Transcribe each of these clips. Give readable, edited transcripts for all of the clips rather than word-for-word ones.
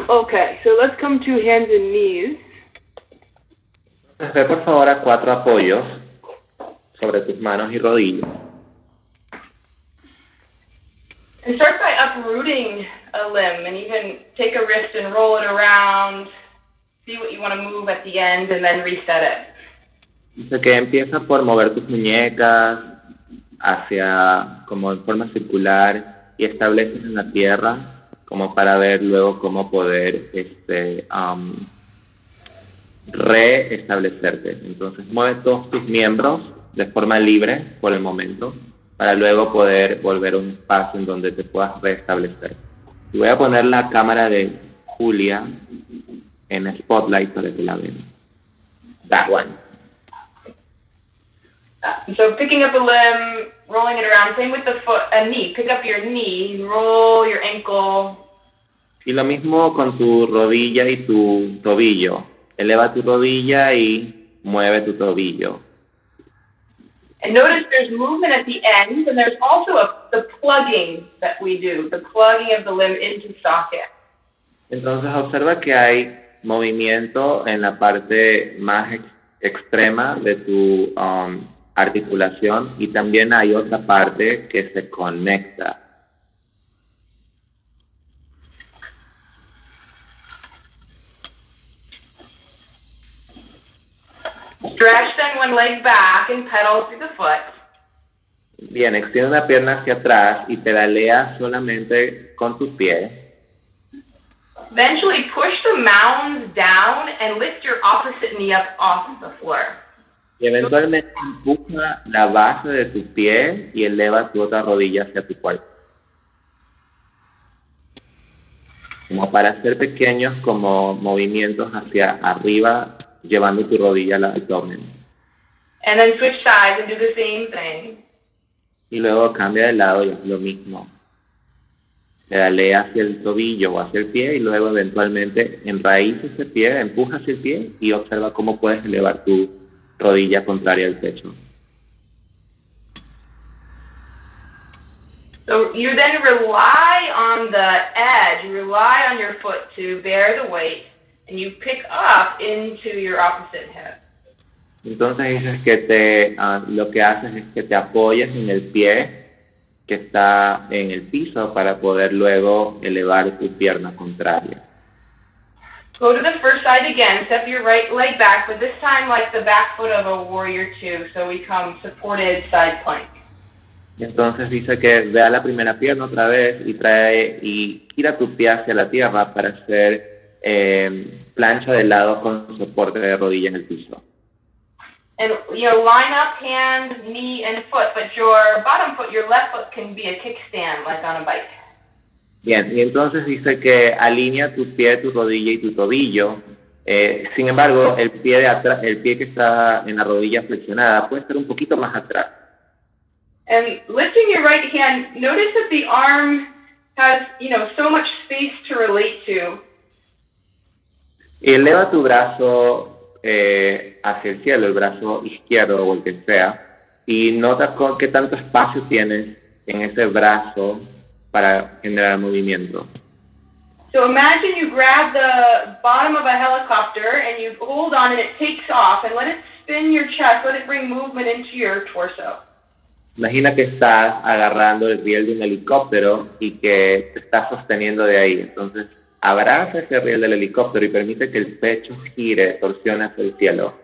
Okay, so let's come to hands and knees. Ve por favor a 4 apoyos sobre tus manos y rodillas. And start by uprooting a limb, and you can take a wrist and roll it around, see what you want to move at the end, and then reset it. Dice que empieza por mover tus muñecas hacia como en forma circular y estableces en la tierra como para ver luego cómo poder reestablecerte. Entonces mueve todos tus miembros de forma libre por el momento para luego poder volver a un espacio en donde te puedas restablecer. Y voy a poner la cámara de Julia en Spotlight para que la vean. That one. So picking up a limb, rolling it around, same with the foot, a knee. Pick up your knee, roll your ankle. Y lo mismo con tu rodilla y tu tobillo. Eleva tu rodilla y mueve tu tobillo. And notice there's movement at the end, and there's also the plugging that we do, the plugging of the limb into socket. Entonces observa que hay movimiento en la parte más extrema de tu articulación y también hay otra parte que se conecta. Stretch then one leg back and pedal through the foot. Bien, extiende una pierna hacia atrás y pedalea solamente con tu pie. Eventually push the mounds down and lift your opposite knee up off the floor. Y eventualmente empuja la base de tu pie y eleva tu otra rodilla hacia tu cuerpo. Como para hacer pequeños como movimientos hacia arriba, llevando tu rodilla al abdomen. And then switch sides and do the same thing. Y luego cambia de lado y es lo mismo. Pedalea hacia el tobillo o hacia el pie y luego eventualmente enraíza ese pie, empuja hacia el pie y observa cómo puedes elevar tu rodilla contraria al pecho. So you then rely on the edge, you rely on your foot to bear the weight, and you pick up into your opposite hip. Entonces dices que lo que haces es que te apoyas en el pie que está en el piso para poder luego elevar tu pierna contraria. Go to the first side again, step your right leg back, but this time like the back foot of a warrior two, so we come supported side plank. Entonces dice que ve a la primera pierna otra vez y gira tu pie hacia la tierra para hacer plancha de lado con soporte de rodilla en el piso. And line up hand, knee, and foot, but your bottom foot, your left foot can be a kickstand like on a bike. Bien, y entonces dice que alinea tu pie, tu rodilla y tu tobillo. Sin embargo, el pie de atrás, el pie que está en la rodilla flexionada puede estar un poquito más atrás. And lifting your right hand, notice that the arm has, so much space to relate to. Y eleva tu brazo hacia el cielo, el brazo izquierdo o el que sea, y nota qué tanto espacio tienes en ese brazo para generar movimiento. So imagine you grab the bottom of a helicopter and you hold on and it takes off, and let it spin your chest, let it bring movement into your torso. Imagina que estás agarrando el riel de un helicóptero y que te estás sosteniendo de ahí. Entonces, abraza ese riel del helicóptero y permite que el pecho gire, torsione hacia el cielo.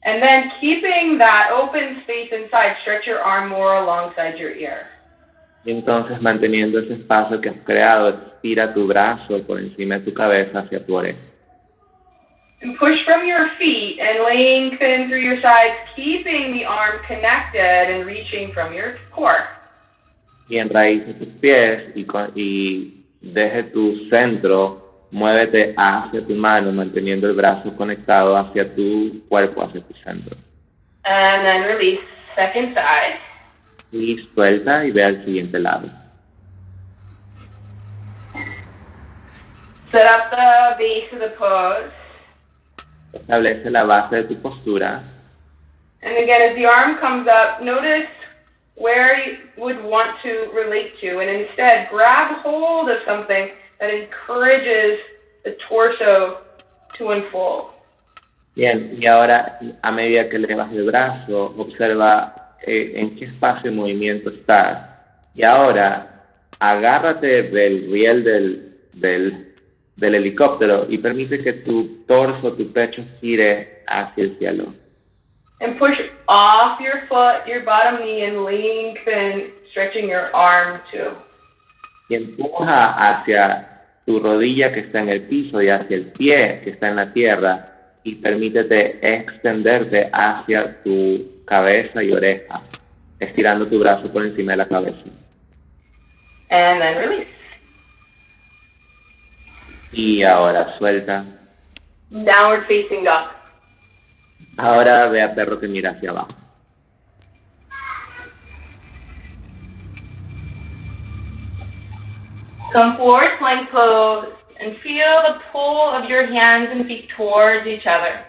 And then keeping that open space inside, stretch your arm more alongside your ear. Y entonces, manteniendo ese espacio que has creado, estira tu brazo por encima de tu cabeza hacia tu oreja. And push from your feet and lengthen through your sides, keeping the arm connected and reaching from your core. Y enraíce tus pies y deje tu centro, muévete hacia tu mano, manteniendo el brazo conectado hacia tu cuerpo, hacia tu centro. And then release, second side. Y suelta y ve al siguiente lado. Set up the base of the pose. Establece la base de tu postura. And again, as the arm comes up, notice where you would want to relate to, and instead grab hold of something that encourages the torso to unfold. Bien, y ahora a medida que elevas el brazo, observa en qué espacio de movimiento estás. Y ahora agárrate del riel del helicóptero y permite que tu torso, tu pecho gire hacia el cielo. And push off your foot, your bottom knee, and lengthen, stretching your arm too. Y empuja hacia tu rodilla que está en el piso y hacia el pie que está en la tierra y permítete extenderte hacia tu cabeza y oreja, estirando tu brazo por encima de la cabeza. And then release. Y ahora suelta. Downward facing dog. Ahora ve a perro que mira hacia abajo. Come forward, plank pose, and feel the pull of your hands and feet towards each other.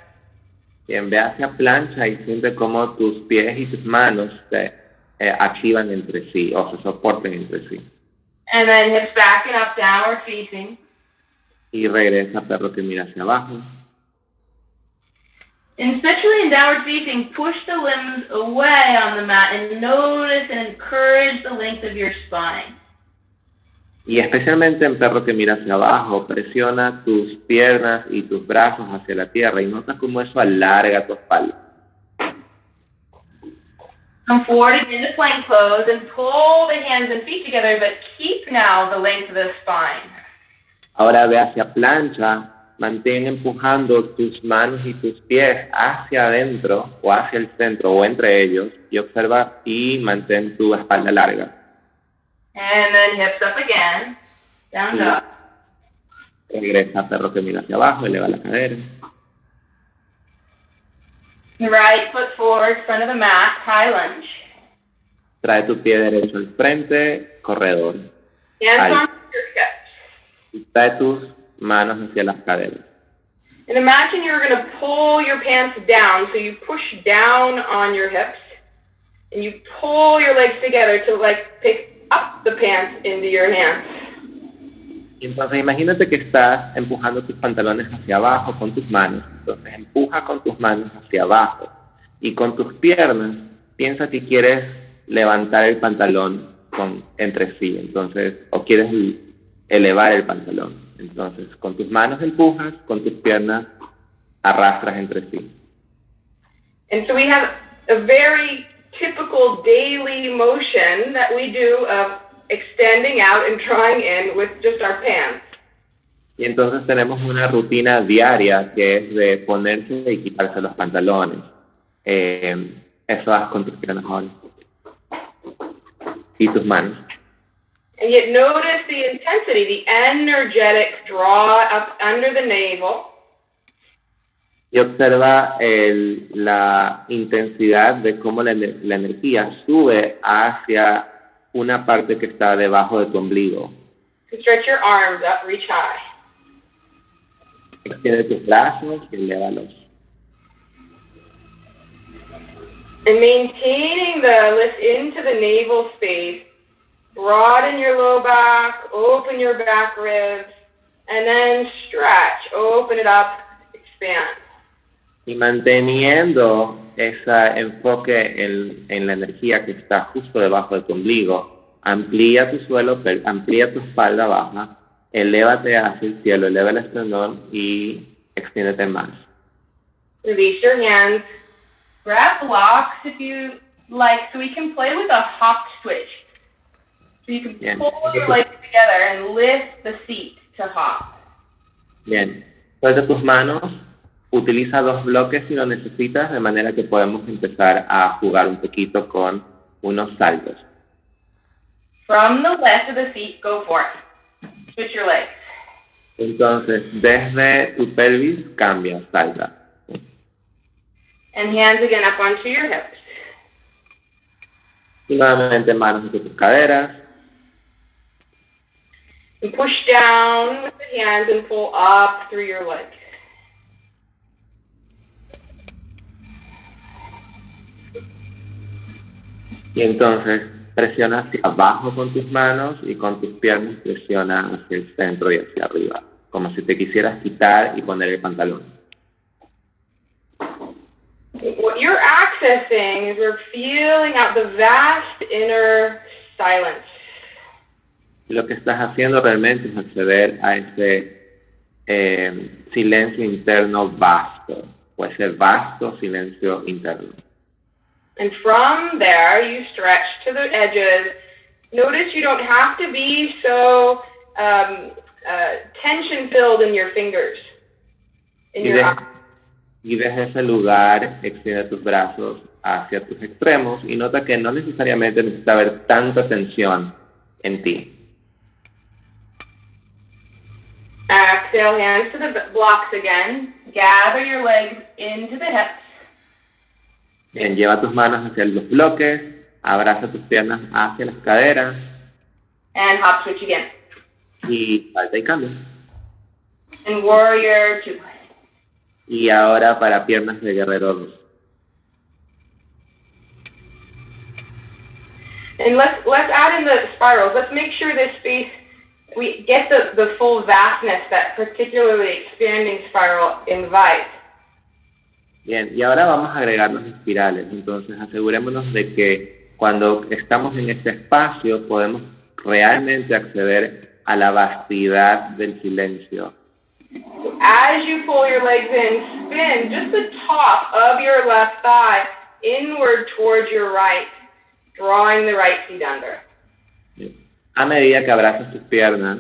Bien, ve hacia plancha y siente cómo tus pies y tus manos se activan entre sí o se soportan entre sí. And then hips back and up, downward facing. Y regresa perro que mira hacia abajo. And especially in downward facing, push the limbs away on the mat and notice and encourage the length of your spine. Y especialmente en perro que mira hacia abajo, presiona tus piernas y tus brazos hacia la tierra y nota cómo eso alarga tu espalda. Come forward into plank pose and pull the hands and feet together, but keep now the length of the spine. Ahora ve hacia plancha, mantén empujando tus manos y tus pies hacia adentro o hacia el centro o entre ellos y observa y mantén tu espalda larga. And then hips up again, down dog. Regresa perro que mira hacia abajo, eleva la cadera. Right foot forward, front of the mat, high lunge. Trae tu pie derecho al frente, corredor. Hands on your hips. Y trae tus manos hacia las caderas. And imagine you're going to pull your pants down, so you push down on your hips, and you pull your legs together to like pick up the pants into your hands. Entonces imagínate que estás empujando tus pantalones hacia abajo con tus manos. Entonces empuja con tus manos hacia abajo y con tus piernas piensa que quieres levantar el pantalón entre sí. Entonces, o quieres elevar el pantalón. Entonces, con tus manos empujas, con tus piernas arrastras entre sí. And so we have a very typical daily motion that we do of extending out and drawing in with just our pants. Y entonces tenemos una rutina diaria que es de ponerse y quitarse los pantalones. Eso haz con tus piernas ahora. Y tus manos. And yet notice the intensity, the energetic draw up under the navel. Y observa la intensidad de cómo la energía sube hacia una parte que está debajo de tu ombligo. Stretch your arms up, reach high. Extiende tus brazos y elévalos. And maintaining the lift into the navel space, broaden your low back, open your back ribs, and then stretch, open it up, expand. Y manteniendo ese enfoque en la energía que está justo debajo de tu ombligo, amplía tu suelo, amplía tu espalda baja, elévate hacia el cielo, eleva el esternón y extiéndete más. Release your hands. Grab blocks if you like, so we can play with a hop switch. So you can pull your legs together and lift the seat to hop. Bien. Suelta tus manos. Utiliza dos bloques si lo necesitas, de manera que podemos empezar a jugar un poquito con unos saltos. From the left of the seat, go for it. Switch your legs. Entonces, desde tu pelvis, cambia, salta. And hands again up onto your hips. Y nuevamente manos hacia tus caderas. And push down with the hands and pull up through your legs. Y entonces presiona hacia abajo con tus manos y con tus piernas presiona hacia el centro y hacia arriba como si te quisieras quitar y poner el pantalón. What you're accessing is we're feeling out the vast inner silence. Lo que estás haciendo realmente es acceder a ese silencio interno vasto, o ese vasto silencio interno. And from there, you stretch to the edges. Notice you don't have to be so tension-filled in your fingers. Y desde ese lugar extiende tus brazos hacia tus extremos y nota que no necesariamente necesita haber tanta tensión en ti. Exhale, hands to the blocks again. Gather your legs into the hips. Bien, lleva tus manos hacia los bloques, abraza tus piernas hacia las caderas. And hop switch again. Y salta y cambia. And warrior 2. Y ahora para piernas de guerrero 2. And let's add in the spirals. Let's make sure this space, we get the full vastness that particularly expanding spiral invites. Bien, y ahora vamos a agregar los espirales. Entonces asegurémonos de que cuando estamos en este espacio podemos realmente acceder a la vastidad del silencio. As you pull your legs in, spin just the top of your left thigh inward towards your right, drawing the right feet under. A medida que abrazas tus piernas,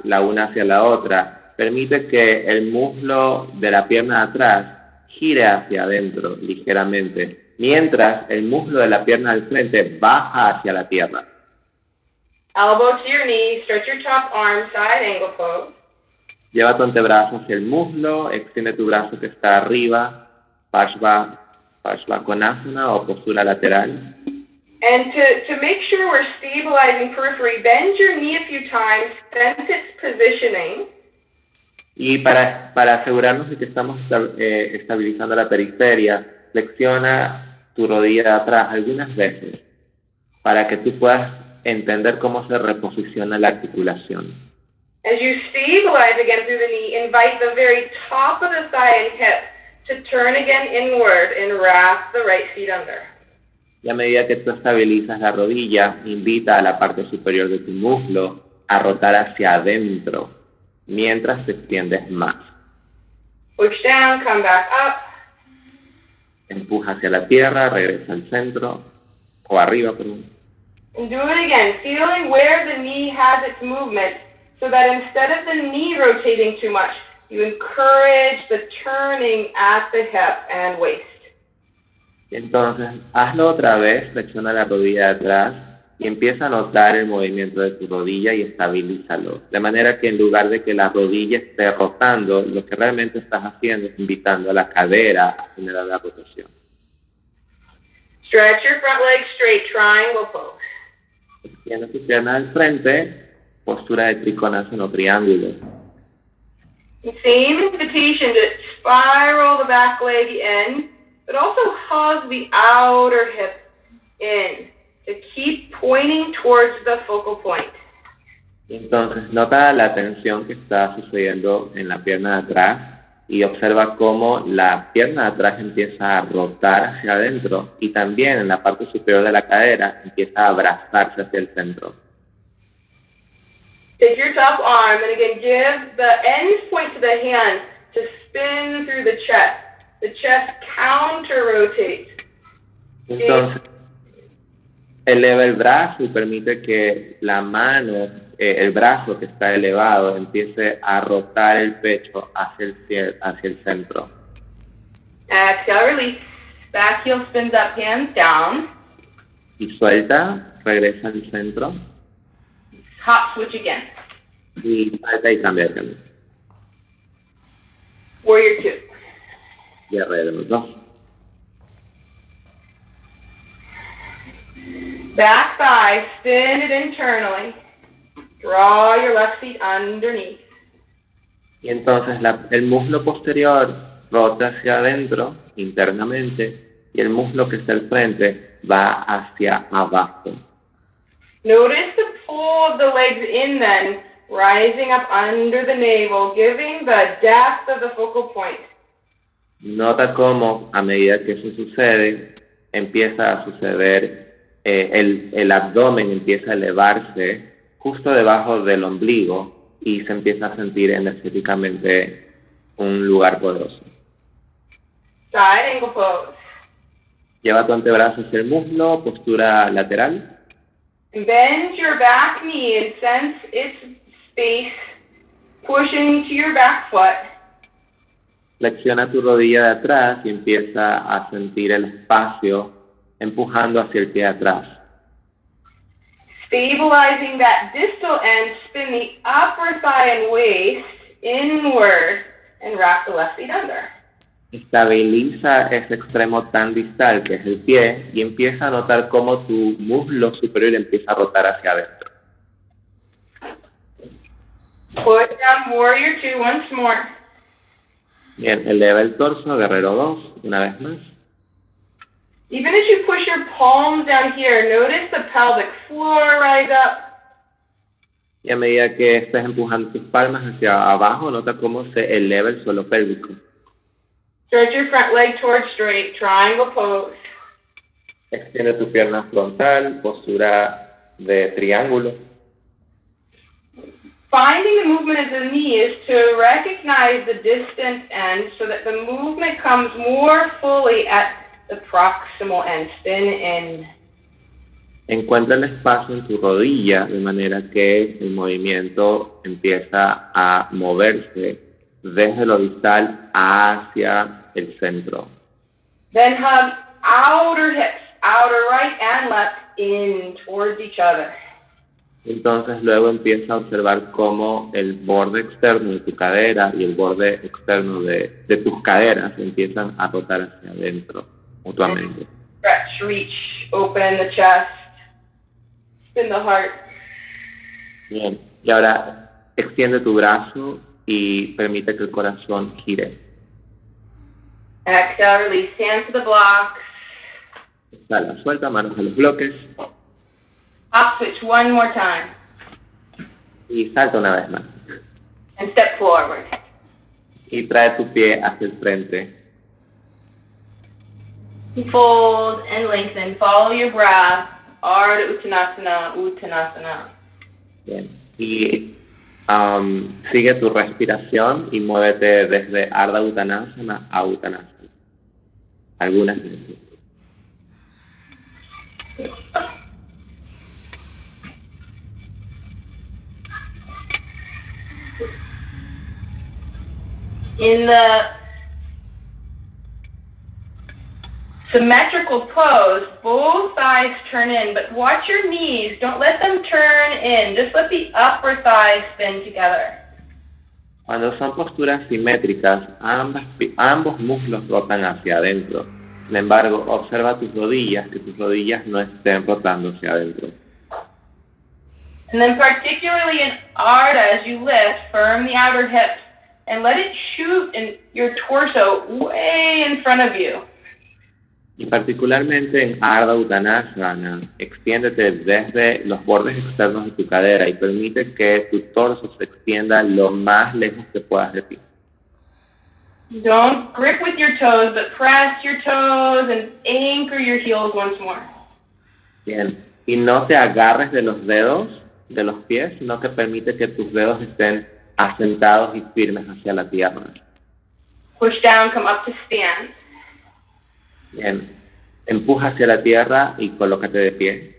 la una hacia la otra, permite que el muslo de la pierna de atrás gire hacia adentro ligeramente, mientras el muslo de la pierna del frente baja hacia la tierra. Elbow to your knee, stretch your top arm, side angle pose. Lleva tu antebrazo hacia el muslo, extiende tu brazo que está arriba, Parsvakonasana o postura lateral. And to make sure we're stabilizing periphery, bend your knee a few times, sense its positioning. Y para asegurarnos de que estamos estabilizando la periferia, flexiona tu rodilla de atrás algunas veces para que tú puedas entender cómo se reposiciona la articulación. As you stabilize again through the knee, invite the very top of the thigh and hip to turn again inward and wrap the right feet under. Y a medida que tú estabilizas la rodilla, invita a la parte superior de tu muslo a rotar hacia adentro, mientras te extiendes más. Push down, come back up. Empuja hacia la tierra, regresa al centro, o arriba, perdón. And do it again, feeling where the knee has its movement, so that instead of the knee rotating too much, you encourage the turning at the hip and waist. Entonces, hazlo otra vez, flexiona la rodilla de atrás y empieza a notar el movimiento de tu rodilla y estabilízalo. De manera que en lugar de que la rodilla esté rotando, lo que realmente estás haciendo es invitando a la cadera a generar la rotación. Stretch your front leg straight, triangle pose. Extiende tu pierna al frente, postura de trikonasana o triángulo. Same invitation to spiral the back leg in, but also hug the outer hip in to keep pointing towards the focal point. Entonces, nota la tensión que está sucediendo en la pierna de atrás y observa cómo la pierna de atrás empieza a rotar hacia adentro y también en la parte superior de la cadera empieza a abrazarse hacia el centro. Take your top arm and again give the end point to the hand to spin through the chest. The chest counter-rotates. Entonces, eleva el brazo y permite que la mano, el brazo que está elevado, empiece a rotar el pecho hacia el centro. Exhale, release. Back heel spins up, hands down. Y suelta, regresa al centro. Hop switch again. Y salta y cambia de camino. Warrior 2. Guerrero 2. Back thigh, spin it internally. Draw your left feet underneath. Y entonces el muslo posterior rota hacia adentro, internamente, y el muslo que está al frente va hacia abajo. Notice the pull of the legs in then, rising up under the navel, giving the depth of the focal point. Nota cómo a medida que eso sucede, empieza a suceder, el abdomen empieza a elevarse justo debajo del ombligo y se empieza a sentir energéticamente un lugar poderoso. Side angle pose. Lleva tu antebrazo hacia el muslo, postura lateral. Bend your back knee and sense its space pushing to your back foot. Flexiona tu rodilla de atrás y empieza a sentir el espacio empujando hacia el pie de atrás. Stabilizing that distal end, spin the upper thigh and waist inward and wrap the left feet under. Estabiliza ese extremo tan distal que es el pie y empieza a notar cómo tu muslo superior empieza a rotar hacia adentro. Put down warrior 2 once more. Bien, eleva el torso, guerrero 2, una vez más. Even as you push your palms down here, notice the pelvic floor rise up. Y a medida que estés empujando tus palmas hacia abajo, nota cómo se eleva el suelo pélvico. Stretch your front leg towards straight, triangle pose. Extiende tu pierna frontal, postura de triángulo. Finding the movement of the knee is to recognize the distant end so that the movement comes more fully at the proximal end. Spin in. Encuentra el espacio en tu rodilla de manera que el movimiento empieza a moverse desde lo distal hacia el centro. Then hug outer hips, outer right and left, in towards each other. Entonces luego empieza a observar cómo el borde externo de tu cadera y el borde externo de tus caderas empiezan a rotar hacia adentro mutuamente. Stretch, reach, open the chest, spin the heart. Bien, y ahora extiende tu brazo y permite que el corazón gire. Exhale, release, hands to the blocks. Exhala, suelta, manos a los bloques. Hop switch one more time. Y salta una vez más. And step forward. Y trae tu pie hacia el frente. Fold and lengthen. Follow your breath. Ardha Uttanasana, Uttanasana. Bien. Y sigue tu respiración y muévete desde Ardha Uttanasana a Uttanasana. Algunas veces. In the symmetrical pose, both thighs turn in, but watch your knees. Don't let them turn in. Just let the upper thighs spin together. Cuando son posturas simétricas, ambos muslos rotan hacia adentro. Sin embargo, observa tus rodillas, que tus rodillas no estén rotando hacia adentro. And then particularly in Ardha, as you lift, firm the outer hips and let it shoot in your torso way in front of you. Y particularmente en Ardha Uttanasana, extiéndete desde los bordes externos de tu cadera y permite que tu torso se extienda lo más lejos que puedas de ti. Don't grip with your toes, but press your toes and anchor your heels once more. Bien, y no te agarres de los dedos de los pies, sino que permite que tus dedos estén asentados y firmes hacia la tierra. Push down, come up to stand. Bien, empuja hacia la tierra y colócate de pie.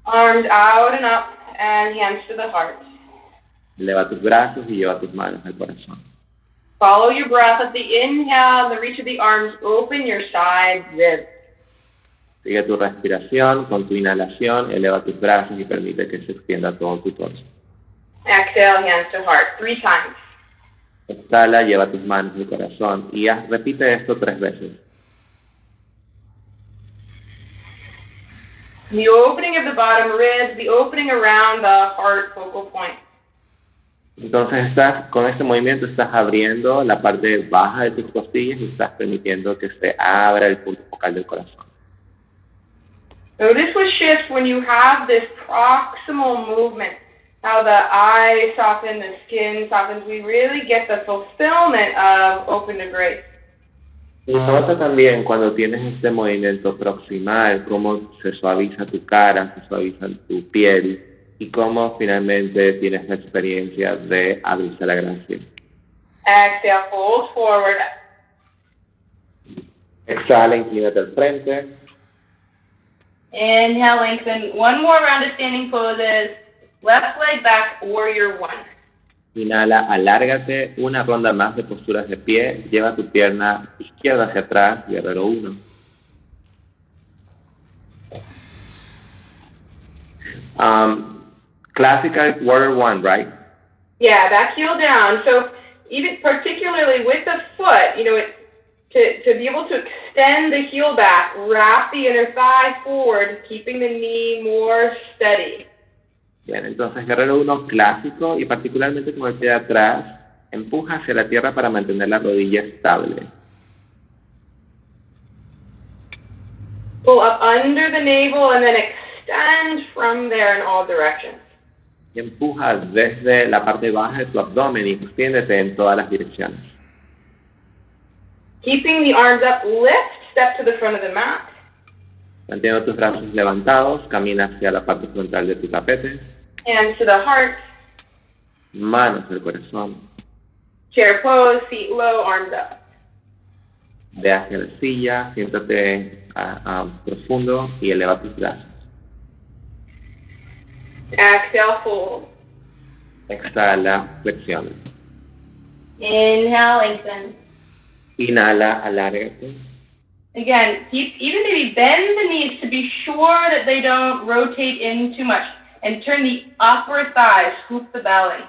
Arms out and up and hands to the heart. Eleva tus brazos y lleva tus manos al corazón. Follow your breath at the inhale, the reach of the arms, open your side ribs. Sigue tu respiración, con tu inhalación, eleva tus brazos y permite que se extienda todo tu torso. Exhale, hands to heart, 3 times. Exhala, lleva tus manos al corazón y repite esto 3 veces. The opening of the bottom ribs, the opening around the heart focal point. Entonces con este movimiento estás abriendo la parte baja de tus costillas y estás permitiendo que se abra el punto focal del corazón. Notice what shifts when you have this proximal movement. how the eyes soften, the skin softens. We really get the fulfillment of open to grace. Y nota también cuando tienes este movimiento proximal, cómo se suaviza tu cara, se suaviza tu piel y cómo finalmente tienes la experiencia de abrirse la gracia. Exhale, fold forward. Exhala, inclínate al frente. Inhale, lengthen. One more round of standing poses. Left leg back, warrior one. Inhala, alárgate, una ronda más de posturas de pie, lleva tu pierna izquierda hacia atrás, guerrero 1. Classical warrior 1, right? Yeah, back heel down. So even particularly with the foot, you know, to be able to extend the heel back, wrap the inner thigh forward, keeping the knee more steady. Bien, entonces guerrero 1 clásico y particularmente con el pie de atrás, empuja hacia la tierra para mantener la rodilla estable. Pull up under the navel and then extend from there in all directions. Y empuja desde la parte baja de tu abdomen y extiéndete en todas las direcciones. Keeping the arms up, lift, step to the front of the mat. Manteniendo tus brazos levantados, camina hacia la parte frontal de tu tapete. Hands to the heart. Manos al corazón. Chair pose, feet low, arms up. Ve hacia la silla, siéntate profundo y eleva tus brazos. Exhale, fold. Exhala, flexiona. Inhale, lengthen. Inhala, alárgate. Again, even maybe bend the knees to be sure that they don't rotate in too much. And turn the upper thighs, scoop the belly.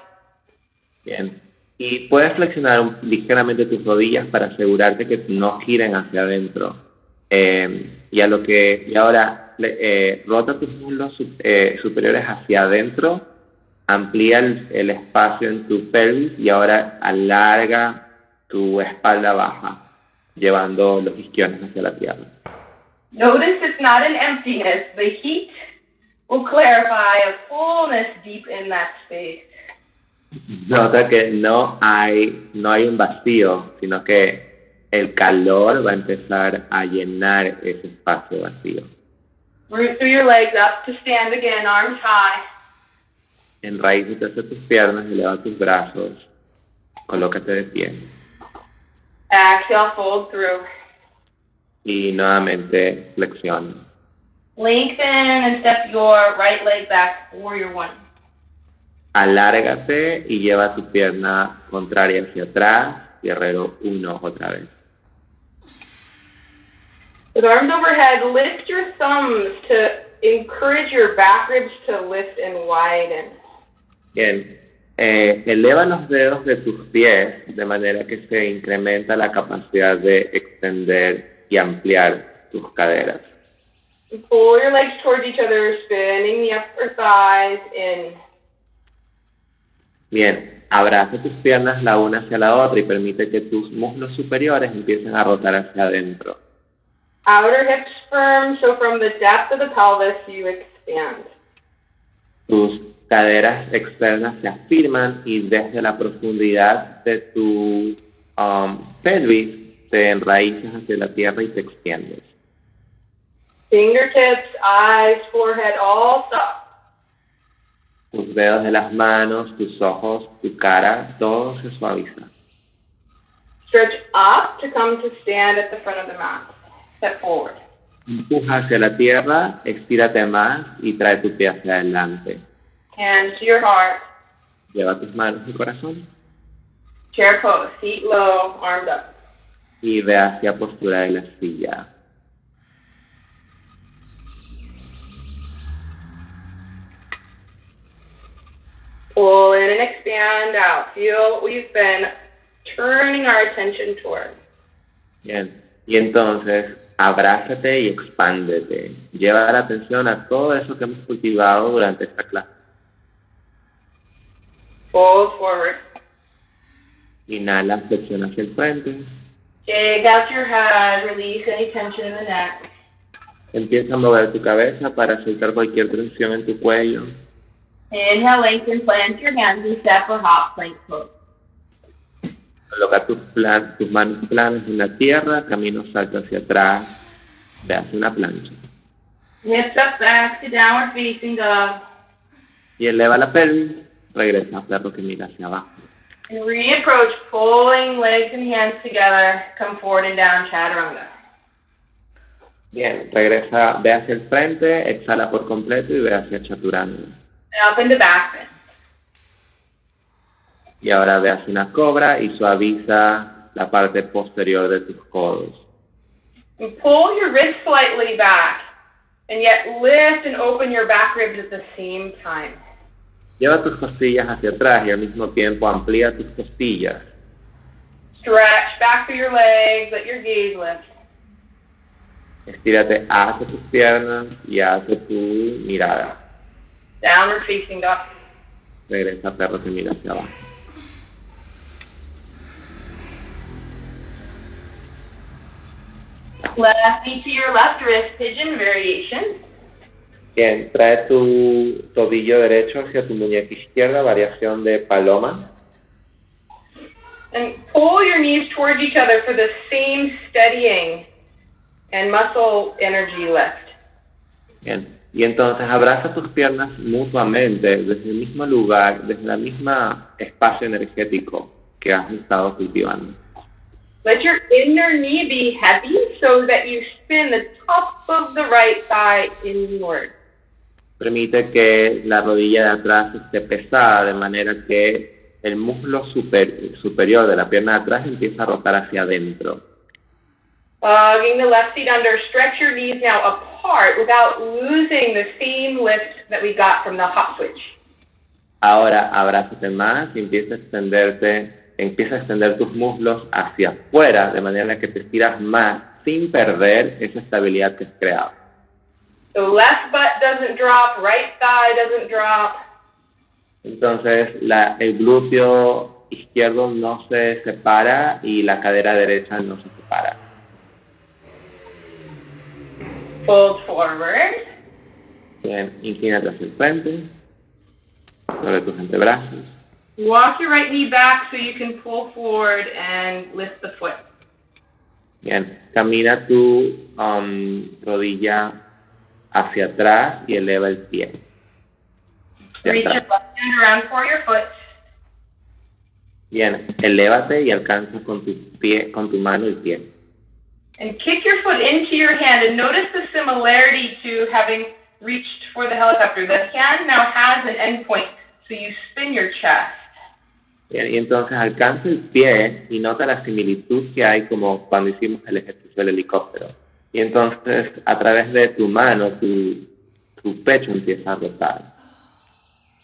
Bien. Y puedes flexionar ligeramente tus rodillas para asegurarte que no giren hacia adentro. Y ahora rota tus muslos superiores hacia adentro, amplía el espacio en tu pelvis y ahora alarga tu espalda baja, llevando los isquiones hacia la tierra. Notice it's not an emptiness. The heat will clarify a fullness deep in that space. Nota que no hay un vacío, sino que el calor va a empezar a llenar ese espacio vacío. Root through your legs up to stand again, arms high. Enraízate hacia tus piernas, eleva tus brazos, colócate de pie. Exhale, fold through. Y nuevamente flexiona. Lengthen and step your right leg back, warrior one. Alárgate y lleva tu pierna contraria hacia atrás, guerrero 1 otra vez. With arms overhead, lift your thumbs to encourage your back ribs to lift and widen. Bien. Eleva los dedos de tus pies de manera que se incrementa la capacidad de extender y ampliar tus caderas. Pull your legs towards each other, spinning the upper thighs in. Bien, abraza tus piernas la una hacia la otra y permite que tus muslos superiores empiecen a rotar hacia adentro. Outer hips firm, so from the depth of the pelvis you expand. Tus caderas externas se afirman y desde la profundidad de tu pelvis te enraizas hacia la tierra y te extiendes. Fingertips, eyes, forehead, all soft. Tus dedos de las manos, tus ojos, tu cara, todo se suaviza. Stretch up to come to stand at the front of the mat. Step forward. Empuja hacia la tierra, estírate más y trae tu pie hacia adelante. Hands to your heart. Lleva tus manos al corazón. Chair pose, feet low, arms up. Y ve hacia postura de la silla. Pull in and expand out. Feel what we've been turning our attention toward. Bien. Y entonces, abrázate y expándete. Lleva la atención a todo eso que hemos cultivado durante esta clase. Fold forward. Inhala, flexiona hacia el frente. Shake out your head. Release any tension in the neck. Empieza a mover tu cabeza para soltar cualquier tensión en tu cuello. Inhale, lengthen, plant your hands and step or hop, plank pose. Coloca tus manos planas en la tierra, camino salta hacia atrás, ve hacia una plancha. Lift up back to downward facing dog. Y eleva la pelvis, regresa a perro que mira hacia abajo. And reapproach, pulling legs and hands together, come forward and down, chaturanga. Bien, regresa, ve hacia el frente, exhala por completo y ve hacia chaturanga. And up into back bend. Y ahora ve hacia una cobra y suaviza la parte posterior de tus codos. And pull your wrist slightly back, and yet lift and open your back ribs at the same time. Lleva tus costillas hacia atrás y al mismo tiempo amplía tus costillas. Stretch back through your legs, let your gaze lift. Estírate hacia tus piernas y hacia tu mirada. Downward facing dog. Regresa a perro que mira hacia abajo. Left knee to your left wrist, pigeon variation. Bien, trae tu tobillo derecho hacia tu muñeca izquierda, variación de paloma. And pull your knees towards each other for the same steadying and muscle energy lift. Bien, y entonces abraza tus piernas mutuamente desde el mismo lugar, desde el mismo espacio energético que has estado cultivando. Let your inner knee be heavy so that you spin the top of the right thigh inward. Permite que la rodilla de atrás esté pesada, de manera que el muslo superior de la pierna de atrás empieza a rotar hacia adentro. Hugging the left seat under, stretch your knees now apart without losing the same lift that we got from the hop switch. Ahora abrázate más y empieza a extender tus muslos hacia afuera, de manera que te estiras más sin perder esa estabilidad que has creado. The left butt doesn't drop, right thigh doesn't drop. Entonces el glúteo izquierdo no se separa y la cadera derecha no se separa. Fold forward. Bien, inclínate hacia el frente, sobre tus antebrazos. Walk your right knee back so you can pull forward and lift the foot. Bien, camina tu rodilla hacia atrás y eleva el pie. Reach your left hand around for your foot. Bien, elévate y alcanza con tu mano el pie. And kick your foot into your hand and notice the similarity to having reached for the helicopter. The hand now has an end point, so you spin your chest. Bien, y entonces alcanza el pie y nota la similitud que hay como cuando hicimos el ejercicio del helicóptero. Y entonces a través de tu mano, tu pecho empieza a rotar.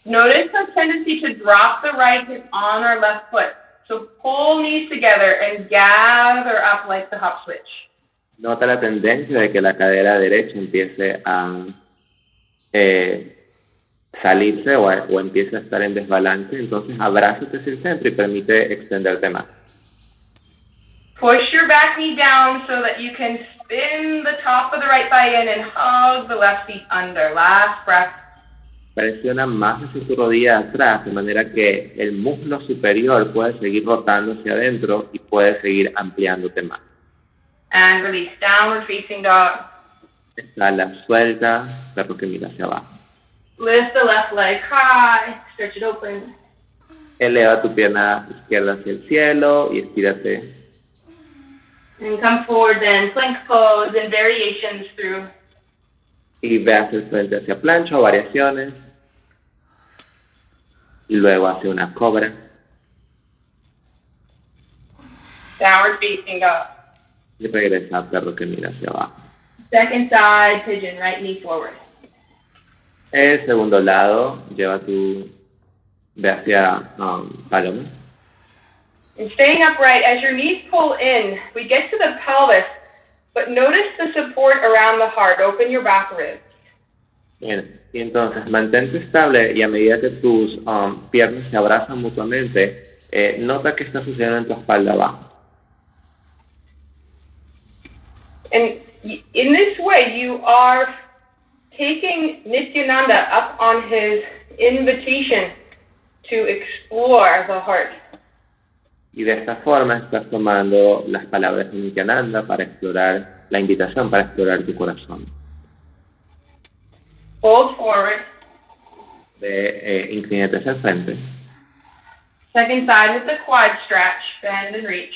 Notice the tendency to drop the right hip on our left foot. So pull knees together and gather up like the hop switch. Nota la tendencia de que la cadera derecha empiece a salirse o empiece a estar en desbalance. Entonces abrázate hacia el centro y permite extenderte más. Push your back knee down so that you can spin the top of the right thigh in and hug the left feet under. Last breath. Presiona más hacia tu rodilla atrás, de manera que el muslo superior puede seguir rotando hacia adentro y puede seguir ampliándote más. And release, downward facing dog. Exhala, suelta, perro que mira hacia abajo. Lift the left leg high, stretch it open. Eleva tu pierna izquierda hacia el cielo y estírate. And come forward then, plank pose and variations through. Y ve hacia el frente hacia plancha o variaciones. Y luego hacia una cobra. Downward facing dog. Y regresa al perro que mira hacia abajo. Second side, pigeon, right knee forward. El segundo lado, ve hacia paloma. And staying upright, as your knees pull in, we get to the pelvis, but notice the support around the heart. Open your back ribs. Bien, y entonces mantente estable y a medida que tus piernas se abrazan mutuamente, nota que está sucediendo en tu espalda abajo. And in this way, you are taking Nityananda up on his invitation to explore the heart. Y de esta forma estás tomando las palabras de Nityananda para explorar la invitación para explorar tu corazón. Fold forward. Inclínate hacia el frente. Second side with the quad stretch, bend and reach.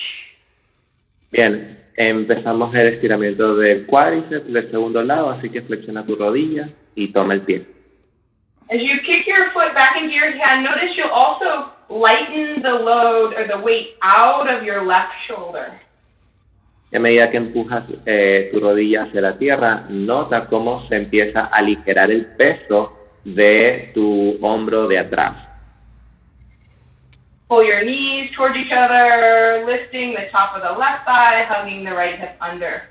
Bien, empezamos el estiramiento del cuádriceps del segundo lado, así que flexiona tu rodilla y toma el pie. As you kick your foot back into your hand, notice you'll also lighten the load or the weight out of your left shoulder. Y a medida que empujas tu rodilla hacia la tierra, nota cómo se empieza a aligerar el peso de tu hombro de atrás. Pull your knees towards each other, lifting the top of the left thigh, hugging the right hip under.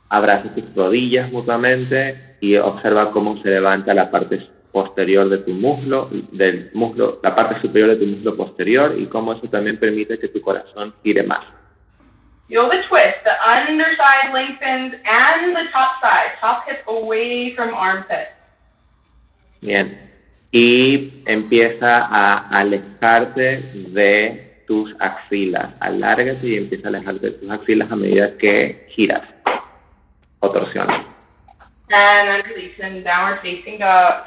Abraza tus rodillas mutuamente y observa cómo se levanta la parte posterior de tu muslo, la parte superior de tu muslo posterior, y cómo eso también permite que tu corazón gire más. Feel the twist, the underside lengthens and the top side, top hip away from armpit. Bien, y empieza a alejarte de tus axilas. Alárgate y empieza a alejarte de tus axilas a medida que giras o torsionas. And then release in downward facing dog.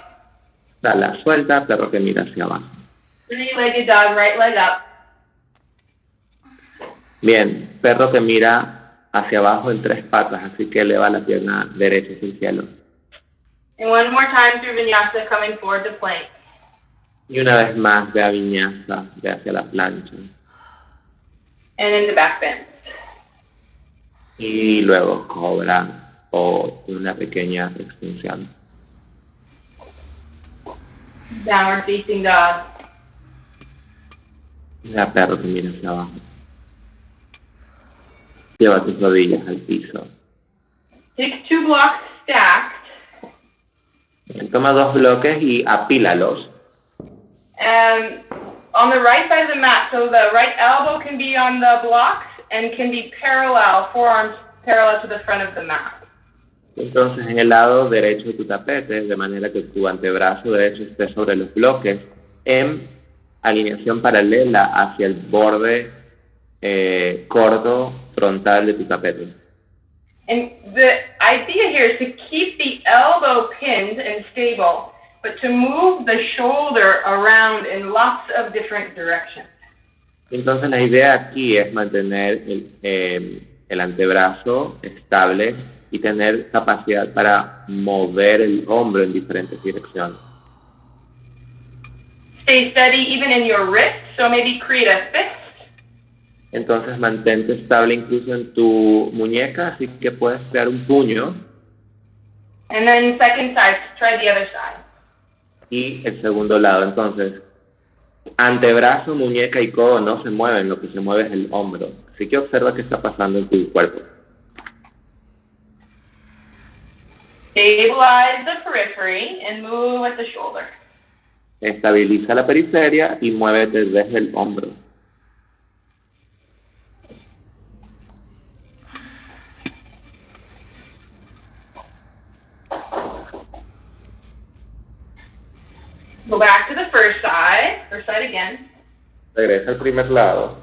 Dala suelta, perro que mira hacia abajo. Three-legged dog, right leg up. Bien, perro que mira hacia abajo en tres patas, así que eleva la pierna derecha hacia el cielo. And one more time through vinyasa, coming forward to plank. Y una vez más, ve a vinyasa, ve hacia la plancha. And into back bend. Y luego cobra o una pequeña extensión. Downward facing dog. Ya, perro que mira hacia abajo. Lleva tus rodillas al piso. Take 2 blocks stacked. Toma 2 bloques y apílalos. On the right side of the mat, so the right elbow can be on the blocks and can be parallel, forearms parallel to the front of the mat. Entonces, en el lado derecho de tu tapete, de manera que tu antebrazo derecho esté sobre los bloques, en alineación paralela hacia el borde corto frontal de tu tapete. And the idea here is to keep the elbow pinned and stable, but to move the shoulder around in lots of different directions. Entonces, la idea aquí es mantener el antebrazo estable y tener capacidad para mover el hombro en diferentes direcciones. Stay steady even in your wrist, so maybe create a fist. Entonces mantente estable incluso en tu muñeca, así que puedes crear un puño. And then second side, try the other side. Y el segundo lado, entonces, antebrazo, muñeca y codo no se mueven, lo que se mueve es el hombro. Así que observa qué está pasando en tu cuerpo. Stabilize the periphery and move at the shoulder. Estabiliza la periferia y muévete desde el hombro. Go back to the first side again. Regresa al primer lado.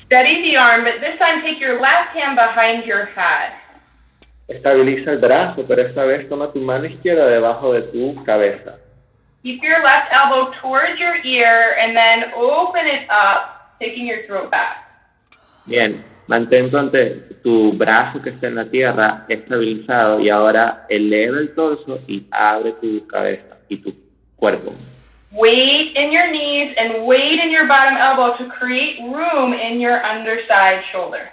Steady the arm, but this time take your left hand behind your head. Estabiliza el brazo, pero esta vez toma tu mano izquierda debajo de tu cabeza. Keep your left elbow towards your ear and then open it up, taking your throat back. Bien, mantén tu brazo que está en la tierra estabilizado y ahora eleva el torso y abre tu cabeza y tu cuerpo. Weight in your knees and weight in your bottom elbow to create room in your underside shoulder.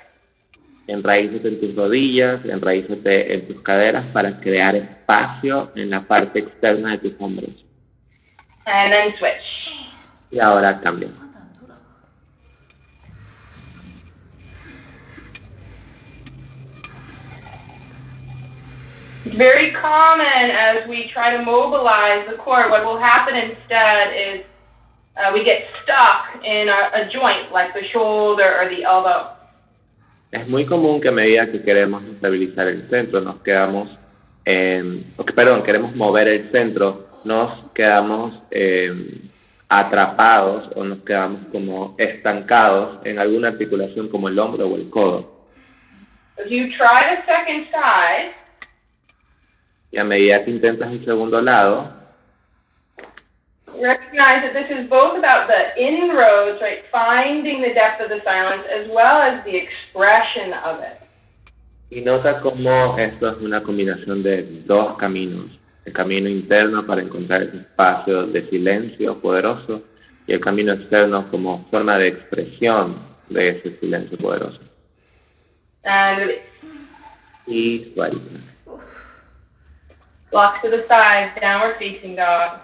Enraízate en tus rodillas, enraízate en tus caderas para crear espacio en la parte externa de tus hombros. And then switch. Y ahora cambia. It's very common as we try to mobilize the core. What will happen instead is we get stuck in a joint like the shoulder or the elbow. Es muy común que a medida que queremos estabilizar el centro nos quedamos queremos mover el centro, nos quedamos atrapados o nos quedamos como estancados en alguna articulación como el hombro o el codo. As you try the second side, y a medida que intentas el segundo lado, recognize that this is both about the inroads, right, finding the depth of the silence, as well as the expression of it. Y nota cómo esto es una combinación de dos caminos. El camino interno para encontrar ese espacio de silencio poderoso y el camino externo como forma de expresión de ese silencio poderoso. And y suaviza. Blocks to the side, downward facing dog.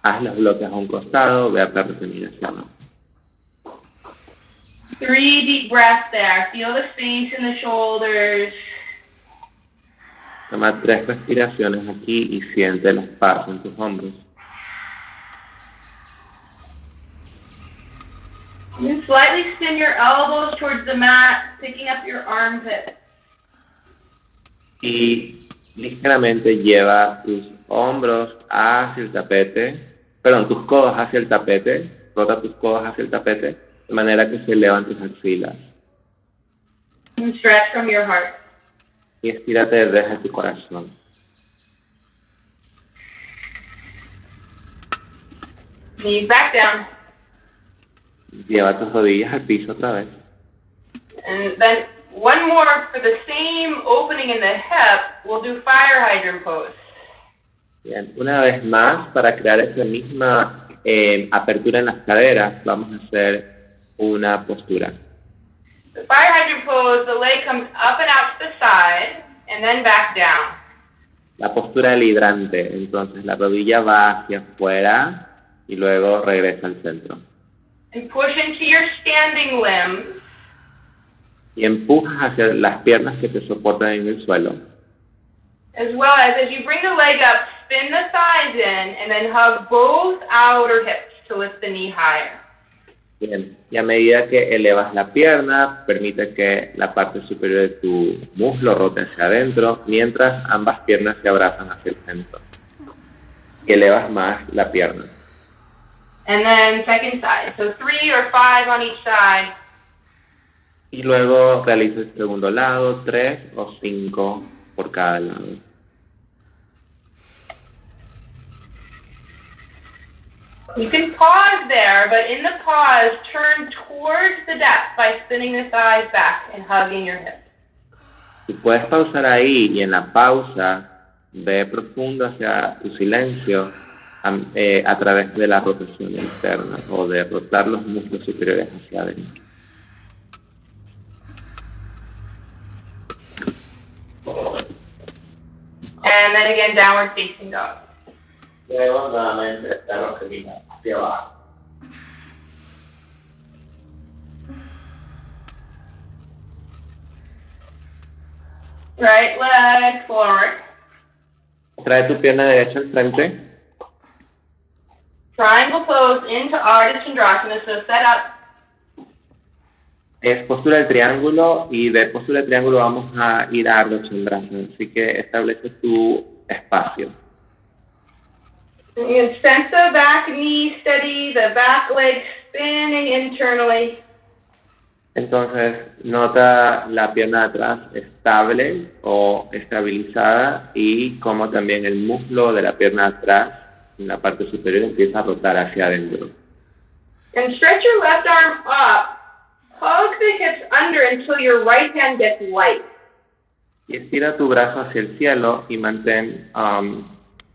Haz los bloques a un costado, ve a perro terminación. 3 deep breaths there. Feel the space in the shoulders. Toma 3 respiraciones aquí y siente el espacio en tus hombros. And slightly spin your elbows towards the mat, picking up your armpit. Y ligeramente lleva tus hombros hacia el tapete, tus codos hacia el tapete, rota tus codos hacia el tapete, de manera que se elevan tus axilas. And stretch from your heart. Y estírate desde tu corazón. Knees back down. Lleva tus rodillas al piso otra vez. And then one more for the same opening in the hip, we'll do fire hydrant pose. Bien, una vez más, para crear esa misma apertura en las caderas, vamos a hacer una postura. The fire hydrant pose, the leg comes up and out to the side, and then back down. La postura del hidrante, entonces la rodilla va hacia afuera y luego regresa al centro. And push into your standing limbs. Y empujas hacia las piernas que te soportan en el suelo. As well as you bring the leg up, spin the thighs in, and then hug both outer hips to lift the knee higher. Bien, y a medida que elevas la pierna, permite que la parte superior de tu muslo rote hacia adentro, mientras ambas piernas se abrazan hacia el centro. Y elevas más la pierna. And then second side, so 3 or 5 on each side. Y luego realiza el segundo lado, 3 o 5 por cada lado. You can pause there, but in the pause, turn towards the depth by spinning the thighs back and hugging your hips. Y puedes pausar ahí y en la pausa ve profundo hacia tu silencio a través de la rotación interna o de rotar los músculos superiores hacia adentro. And then again, downward facing dog. Luego nuevamente perro que mira hacia abajo. Right leg forward. Trae tu pierna derecha al frente. Triangle pose into Ardha Chandrasana, so set up. Es postura del triángulo y de postura del triángulo vamos a ir a Ardha Chandrasana, así que establece tu espacio. You can sense the back knee steady, the back leg spinning internally. Entonces, nota la pierna de atrás estable o estabilizada y como también el muslo de la pierna de atrás, en la parte superior, empieza a rotar hacia adentro. And stretch your left arm up. Hug the hips under until your right hand gets light. Y estira tu brazo hacia el cielo y mantén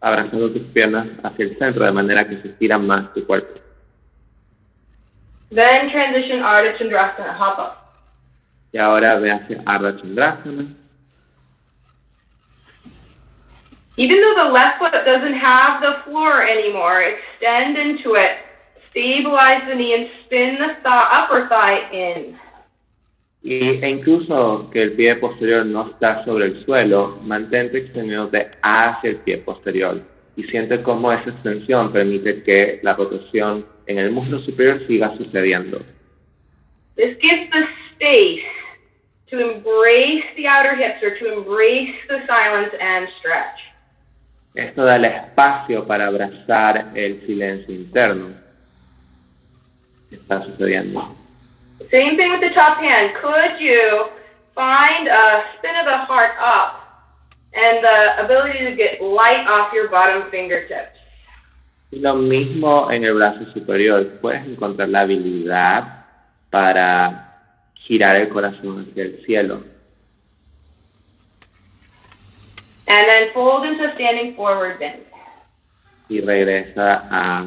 abrazando tus piernas hacia el centro, de manera que se estira más tu cuerpo. Then transition Ardha Chandrasana, hop up. Y ahora ve hacia Ardha Chandrasana. Even though the left foot doesn't have the floor anymore, extend into it. Stabilize the knee and spin the upper thigh in. E incluso que el pie posterior no está sobre el suelo, mantente extendiéndote hacia el pie posterior y siente cómo esa extensión permite que la rotación en el muslo superior siga sucediendo. This gives the space to embrace the outer hips or to embrace the silence and stretch. Esto da el espacio para abrazar el silencio interno que está sucediendo. Same thing with the top hand. Could you find a spin of the heart up and the ability to get light off your bottom fingertips? Y lo mismo en el brazo superior. Puedes encontrar la habilidad para girar el corazón hacia el cielo. And then fold into standing forward bend. Y regresa a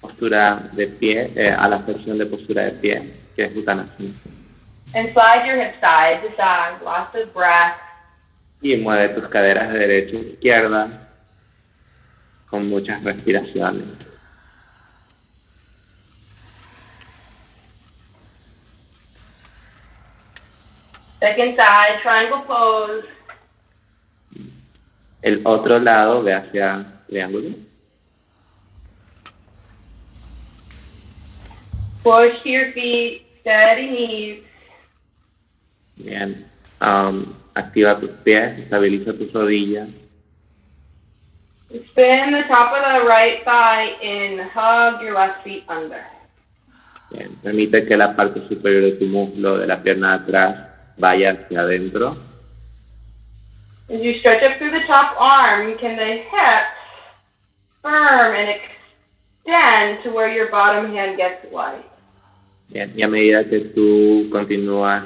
postura de pie, a la flexión de postura de pie, que es Uttanasana. And slide your hips side to side, lots of breath. Y mueve tus caderas de derecha a izquierda con muchas respiraciones. Second side, triangle pose. El otro lado ve hacia triángulo. Push to your feet, steady knees. Bien. Activa tus pies, estabiliza tus rodillas. Spin the top of the right thigh in, hug your left feet under. Bien. Permite que la parte superior de tu muslo, de la pierna de atrás, vaya hacia adentro. As you stretch up through the top arm, can the hips firm and extend to where your bottom hand gets light? Bien. Y a medida que tú continúas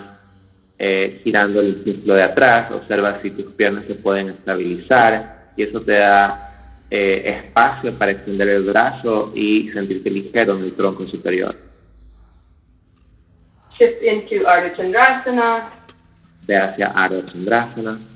girando el muslo de atrás, observa si tus piernas se pueden estabilizar y eso te da espacio para extender el brazo y sentirte ligero en el tronco superior. Shift into Ardha Chandrasana. Ve hacia Ardha Chandrasana.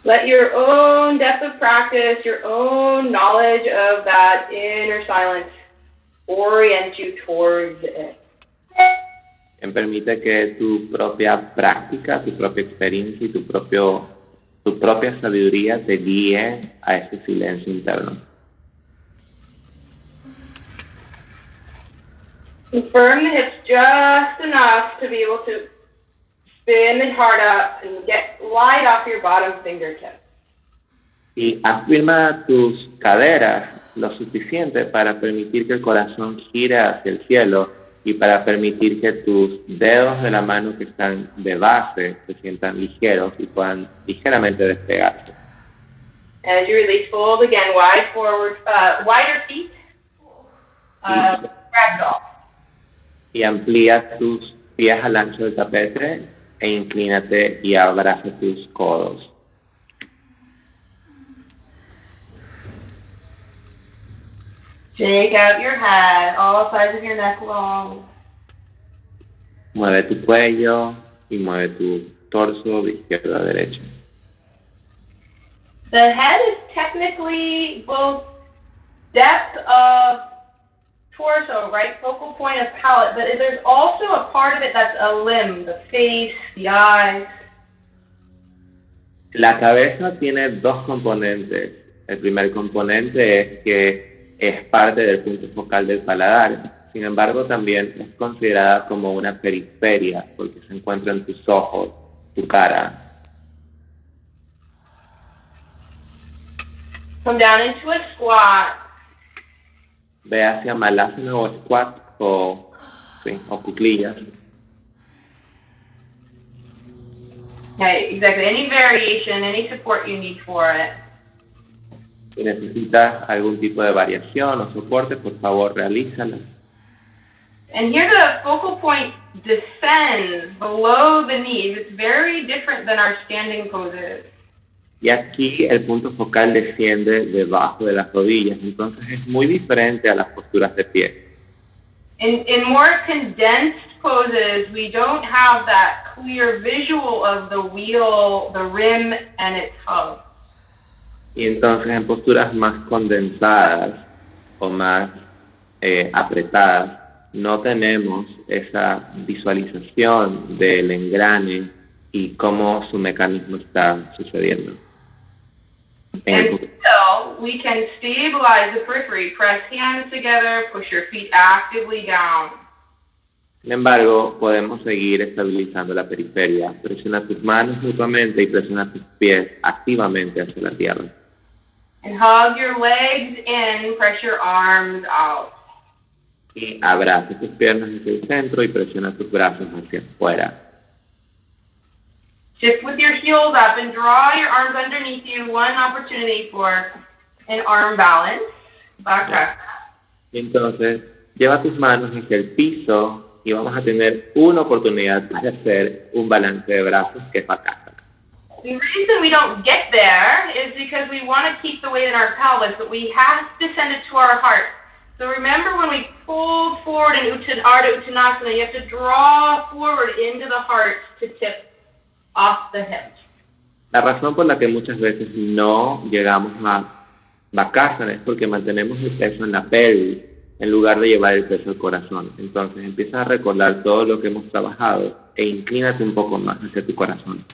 Let your own depth of practice, your own knowledge of that inner silence orient you towards it. Permite que tu propia práctica, tu propia experiencia y tu propia sabiduría te guíe a ese silencio interno. Firm the hips just enough to be able to spin the heart up and get light off your bottom fingertips. Y afirma tus caderas lo suficiente para permitir que el corazón gire hacia el cielo y para permitir que tus dedos de la mano que están de base se sientan ligeros y puedan ligeramente despegarse. As you release, fold again, wide forward, wider feet, ragdoll. Y amplía tus pies al ancho del tapete e inclínate y abraza tus codos. Shake out your head, all sides of your neck long. Mueve tu cuello y mueve tu torso de izquierda a derecha. The head is technically both depth of torso, right? Focal point of palate, but there's also a part of it that's a limb, the face, the eyes. La cabeza tiene dos componentes. El primer componente es que es parte del punto focal del paladar. Sin embargo, también es considerada como una periferia porque se encuentra en tus ojos, tu cara. Come down into a squat. Ve hacia malasana o squat o cuclillas. Okay, exactly. Any variation, any support you need for it. Si necesitas algún tipo de variación o soporte, por favor, realízala. And here the focal point descends below the knees. It's very different than our standing poses. Y aquí el punto focal desciende debajo de las rodillas, entonces es muy diferente a las posturas de pie. In more condensed poses, we don't have that clear visual of the wheel, the rim, and its hub. Y entonces en posturas más condensadas o más apretadas, no tenemos esa visualización del engrane y cómo su mecanismo está sucediendo. And still, we can stabilize the periphery. Press hands together, push your feet actively down. Sin embargo, podemos seguir estabilizando la periferia. Presiona tus manos mutuamente y presiona tus pies activamente hacia la tierra. And hug your legs in, press your arms out. Y abraza tus piernas hacia el centro y presiona tus brazos hacia afuera. Shift with your heels up and draw your arms underneath you. One opportunity for an arm balance. Back back. Y entonces, lleva tus manos hacia el piso y vamos a tener una oportunidad para hacer un balance de brazos que es bacana. The reason we don't get there is because we want to keep the weight in our pelvis, but we have to send it to our heart. So remember when we pull forward in Ardha Uttanasana, you have to draw forward into the heart to tip off the hips. La razón por la que muchas veces no llegamos a Bakasana es porque mantenemos el peso en la pelvis en lugar de llevar el peso al corazón. Entonces empieza a recordar todo lo que hemos trabajado e inclínate un poco más hacia tu corazón.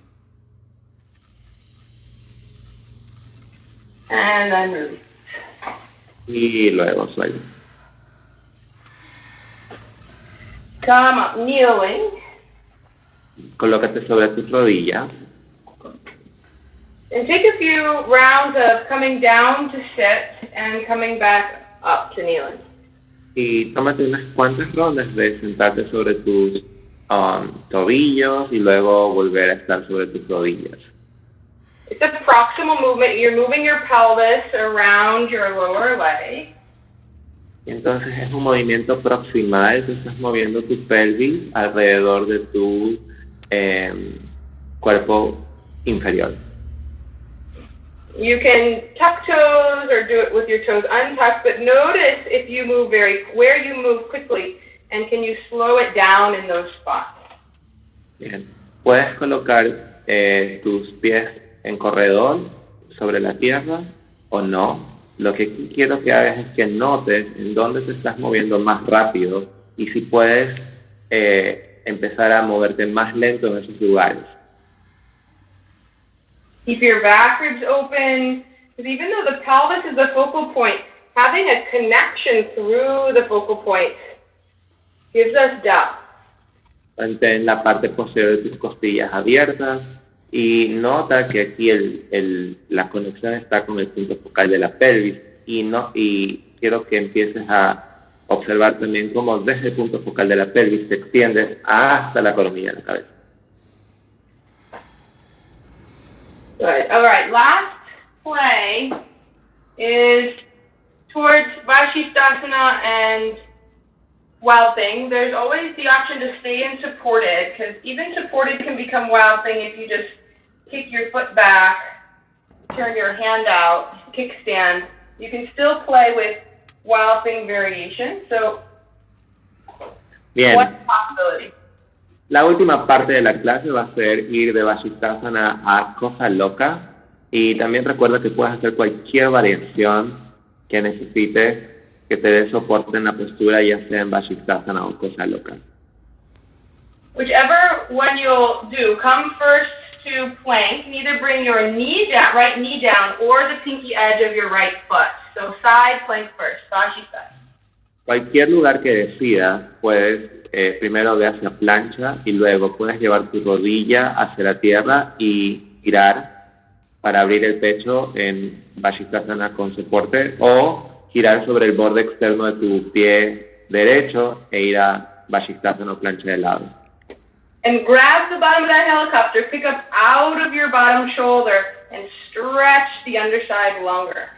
And then release. Y luego suelta. Come up, kneeling. Colócate sobre tus rodillas. And take a few rounds of coming down to sit and coming back up to kneeling. Y tómate unas cuantas rondas de sentarte sobre tus tobillos y luego volver a estar sobre tus rodillas. It's a proximal movement. You're moving your pelvis around your lower leg. Y entonces es un movimiento proximal, tú estás moviendo tu pelvis alrededor de tu cuerpo inferior. You can tuck toes or do it with your toes untucked, but notice if you move where you move quickly, and can you slow it down in those spots? Bien. Puedes colocar tus pies en corredor sobre la tierra o no. Lo que quiero que hagas es que notes en dónde te estás moviendo más rápido y si puedes empezar a moverte más lento en esos lugares. Keep your back ribs open, because even though the pelvis is the focal point, having a connection through the focal point gives us depth. Mantén la parte posterior de tus costillas abiertas y nota que aquí la conexión está con el punto focal de la pelvis y quiero que empieces a observar también cómo desde el punto focal de la pelvis te extiendes hasta la coronilla de la cabeza. Good. All right. Last play is towards Vashisthasana and Wild Thing. There's always the option to stay in supported, because even supported can become Wild Thing if you just kick your foot back, turn your hand out, kickstand. You can still play with Wild Thing variation. So, Bien. One possibility. La última parte de la clase va a ser ir de Vashisthasana a cosa loca y también recuerda que puedes hacer cualquier variación que necesites que te dé soporte en la postura, ya sea en Vashisthasana o cosa loca. Whichever one you'll do, come first to plank. Either bring your right knee down or the pinky edge of your right foot. So side plank first, Vashisthasana. Cualquier lugar que decidas, puedes primero ve hacia plancha y luego puedes llevar tu rodilla hacia la tierra y girar para abrir el pecho en Vashisthasana con soporte o girar sobre el borde externo de tu pie derecho e ir a Vashisthasana o plancha de lado. And grab the bottom of that helicopter, pick up out of your bottom shoulder and stretch the underside longer.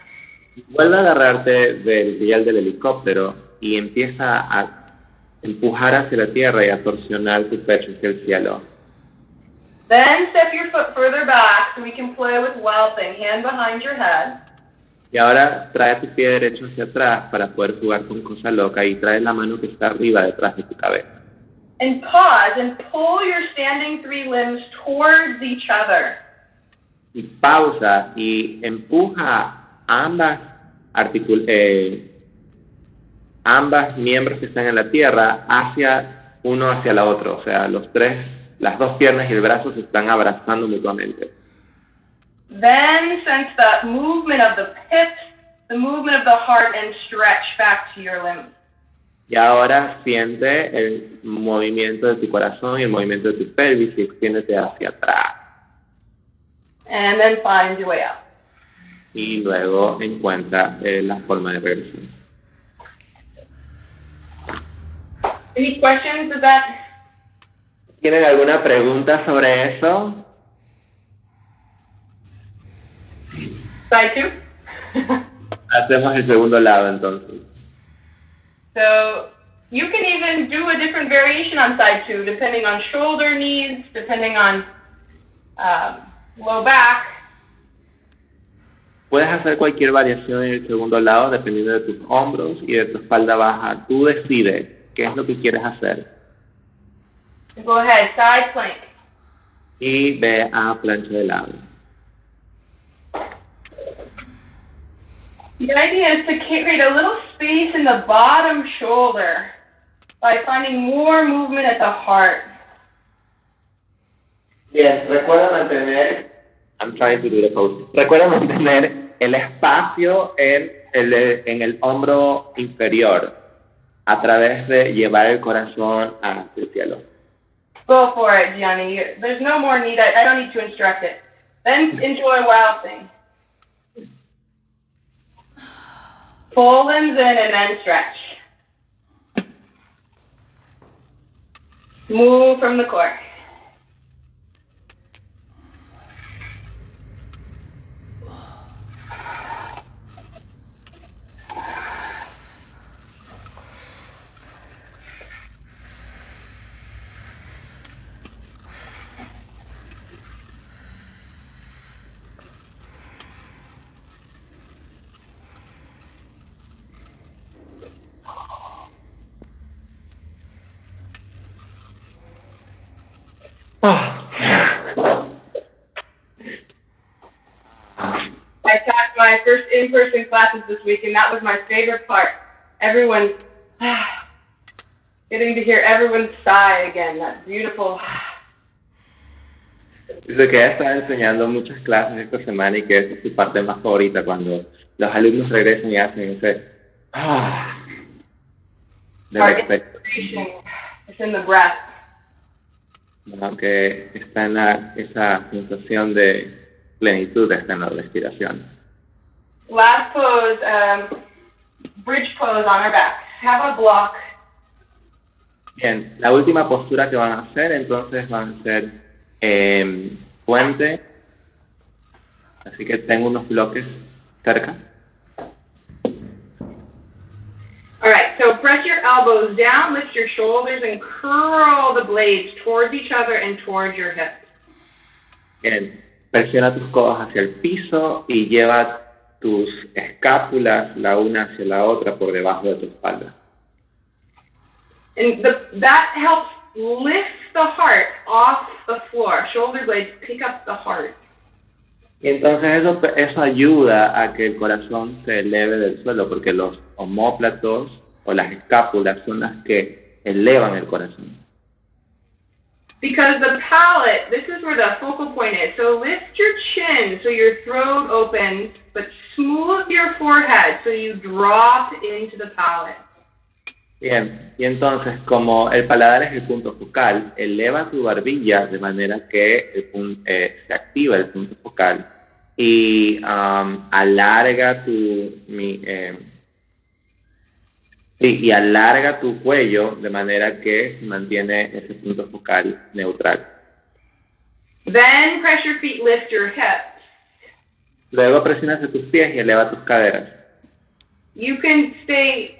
Vuelve a agarrarte del riel del helicóptero y empieza a empujar hacia la tierra y a torsionar tu pecho hacia el cielo. Then step your foot further back so we can play with Wild Thing. Hand behind your head. Y ahora trae tu pie derecho hacia atrás para poder jugar con cosa loca y trae la mano que está arriba detrás de tu cabeza. And pause and pull your standing three limbs towards each other. Y pausa y empuja ambas ambas miembros que están en la tierra hacia uno hacia la otra, o sea, las dos piernas y el brazo se están abrazando mutuamente. Then sense the movement of the hips, the movement of the heart, and stretch back to your limbs. Y ahora siente el movimiento de tu corazón y el movimiento de tu pelvis y extiéndete hacia atrás. And then find your way up. Y luego encuentra la forma de regresión. Any questions with that? ¿Tienen alguna pregunta sobre eso? Side two? Hacemos el segundo lado entonces. So you can even do a different variation on side two, depending on shoulder needs, depending on low back. Puedes hacer cualquier variación en el segundo lado dependiendo de tus hombros y de tu espalda baja. Tú decides qué es lo que quieres hacer. Go ahead, side plank. Y ve a plancha de lado. The idea is to create a little space in the bottom shoulder by finding more movement at the heart. Bien, recuerda mantener, recuerda mantener el espacio en el hombro inferior a través de llevar el corazón hacia el cielo. Go for it, Gianni. There's no more need. I don't need to instruct it. Then enjoy Wild Thing. Pull limbs in and then stretch. Move from the core. I taught my first in-person classes this week, and that was my favorite part. Everyone, getting to hear everyone sigh again, that beautiful. Dice que está enseñando muchas clases esta semana y que esa es su parte más favorita cuando los alumnos regresan y hacen ese de la expectation. It's in the breath. Que está en esa sensación de plenitud, está en la respiración. Last pose, bridge pose on our back. Have a block. Bien, la última postura que van a hacer, entonces van a hacer puente. Así que tengo unos bloques cerca. All right, so press your elbows down, lift your shoulders, and curl the blades towards each other and towards your hips. Bien, presiona tus codos hacia el piso y lleva tus escápulas la una hacia la otra por debajo de tu espalda. And that helps lift the heart off the floor. Shoulder blades pick up the heart. Y entonces eso ayuda a que el corazón se eleve del suelo, porque los omóplatos o las escápulas son las que elevan el corazón. Because the palate, this is where the focal point is. So lift your chin so your throat opens, but smooth your forehead so you drop into the palate. Bien, y entonces como el paladar es el punto focal, eleva tu barbilla de manera que se activa el punto focal y alarga alarga tu cuello de manera que se mantiene ese punto focal neutral. Then press your feet, lift your hips. Luego presiona hacia tus pies y eleva tus caderas. You can stay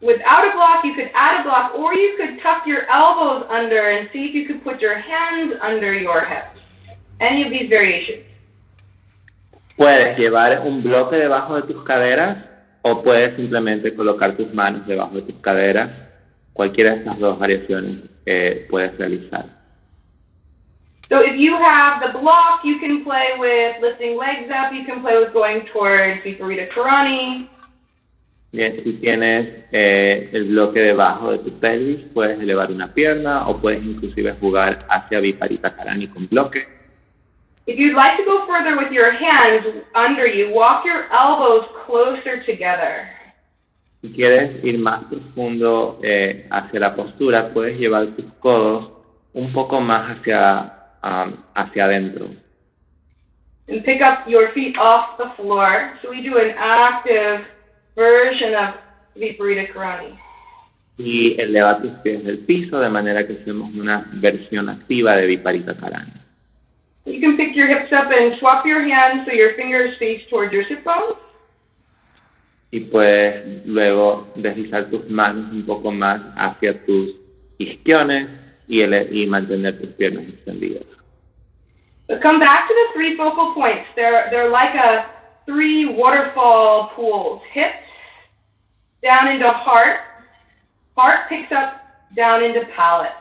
without a block, you could add a block, or you could tuck your elbows under and see if you could put your hands under your hips. Any of these variations. Puedes llevar un bloque debajo de tus caderas o puedes simplemente colocar tus manos debajo de tus caderas. Cualquiera de estas dos variaciones puedes realizar. So if you have the block, you can play with lifting legs up, you can play with going towards Viparita Karani. Bien, si tienes el bloque debajo de tu pelvis, puedes elevar una pierna o puedes inclusive jugar hacia Viparita Karani con bloque. If you'd like to go further with your hands under you, walk your elbows closer together. Si quieres ir más profundo hacia la postura, puedes llevar tus codos un poco más hacia adentro. And pick up your feet off the floor. So we do an active version of Viparita Karani. Y eleva tus pies del piso de manera que hacemos una versión activa de Viparita Karani. You can pick your hips up and swap your hands so your fingers face towards your hip bones. Y puedes luego deslizar tus manos un poco más hacia tus isquiones y mantener tus piernas extendidas. But come back to the 3 focal points. They're like 3 waterfall pools. Hips down into heart. Heart picks up down into palate.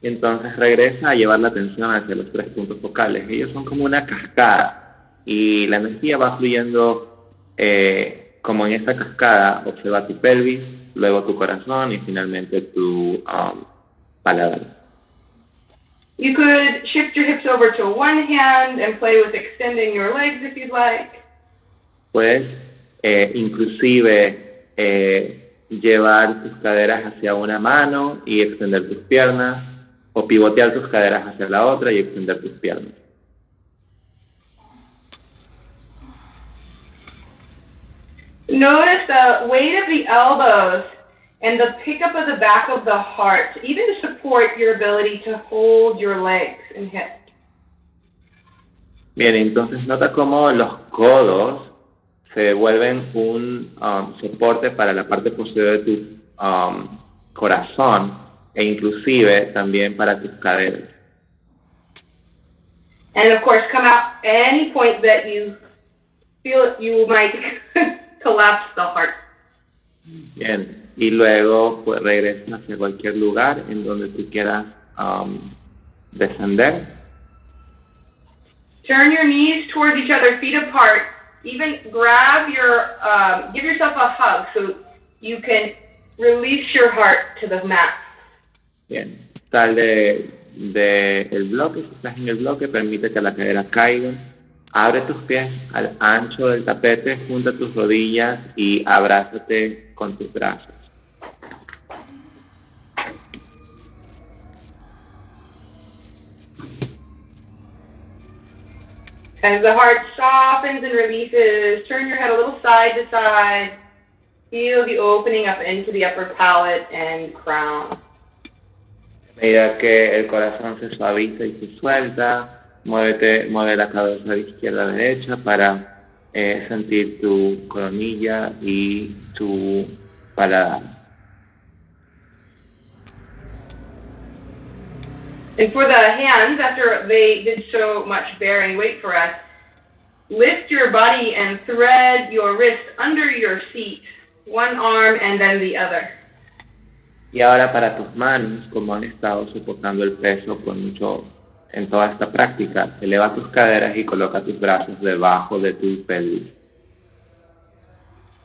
Entonces regresa a llevar la atención hacia los 3 puntos focales. Ellos son como una cascada y la energía va fluyendo como en esta cascada. Observa tu pelvis, luego tu corazón y finalmente tu paladar. You could shift your hips over to one hand and play with extending your legs if you'd like. Puedes inclusive llevar tus caderas hacia una mano y extender tus piernas, o pivotear tus caderas hacia la otra y extender tus piernas. Notice the weight of the elbows and the pickup of the back of the heart, even to support your ability to hold your legs and hips. Bien, entonces nota cómo los codos se vuelven un soporte para la parte posterior de tu corazón e inclusive también para tus caderas. And of course, come out any point that you feel you might collapse the heart. Bien, y luego pues regresa hacia cualquier lugar en donde tú quieras descender. Turn your knees towards each other, feet apart. Even grab give yourself a hug so you can release your heart to the mat. Bien, sal del bloque, si estás en el bloque, permite que la cadera caiga. Abre tus pies al ancho del tapete, junta tus rodillas y abrázate con tus brazos. As the heart softens and releases, turn your head a little side to side. Feel the opening up into the upper palate and crown. A medida que el corazón se suaviza y se suelta, mueve la cabeza de izquierda a derecha para sentir tu coronilla y tu paladar. And for the hands, after they did so much bearing weight for us, lift your body and thread your wrist under your seat, one arm and then the other. Y ahora para tus manos, como han estado soportando el peso en toda esta práctica, eleva tus caderas y coloca tus brazos debajo de tu pelvis.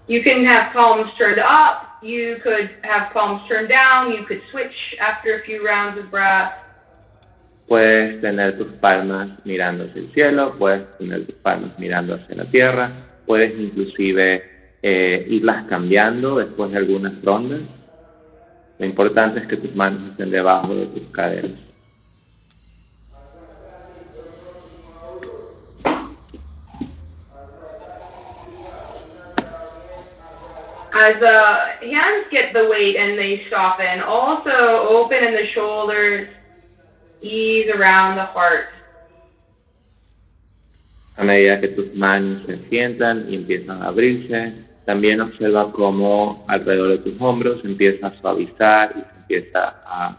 You can have palms turned up, you could have palms turned down, you could switch after a few rounds of breath. Puedes tener tus palmas mirando hacia el cielo, puedes tener tus palmas mirando hacia la tierra, puedes inclusive irlas cambiando después de algunas rondas. Lo importante es que tus manos estén debajo de tus caderas. As the hands get the weight and they soften, also open in the shoulders, ease around the heart. A medida que tus manos se sientan y empiezan a abrirse, también observa cómo alrededor de tus hombros se empieza a suavizar y se empieza a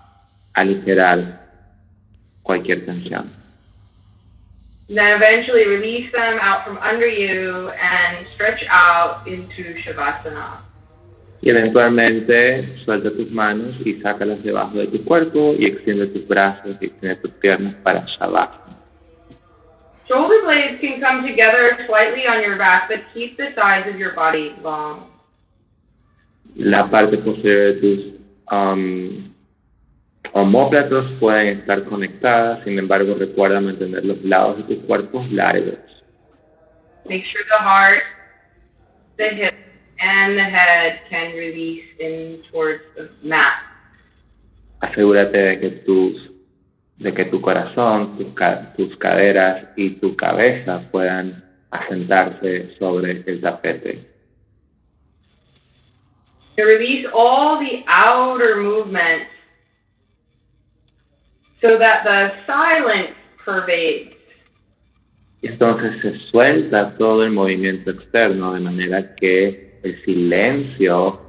aligerar cualquier tensión. Then eventually release them out from under you and stretch out into Shavasana. Y eventualmente suelta tus manos y sácalas debajo de tu cuerpo y extiende tus brazos y extiende tus piernas para Shavasana. Shoulder blades can come together slightly on your back, but keep the sides of your body long. La parte posterior de tus omóplatos pueden estar conectadas, sin embargo, recuerda mantener los lados de tus cuerpos largos. Make sure the heart, the hips, and the head can release in towards the mat. Asegúrate de que tu corazón, tus caderas y tu cabeza puedan asentarse sobre el tapete. To release all the outer movements so that the silence pervades. Entonces se suelta todo el movimiento externo de manera que el silencio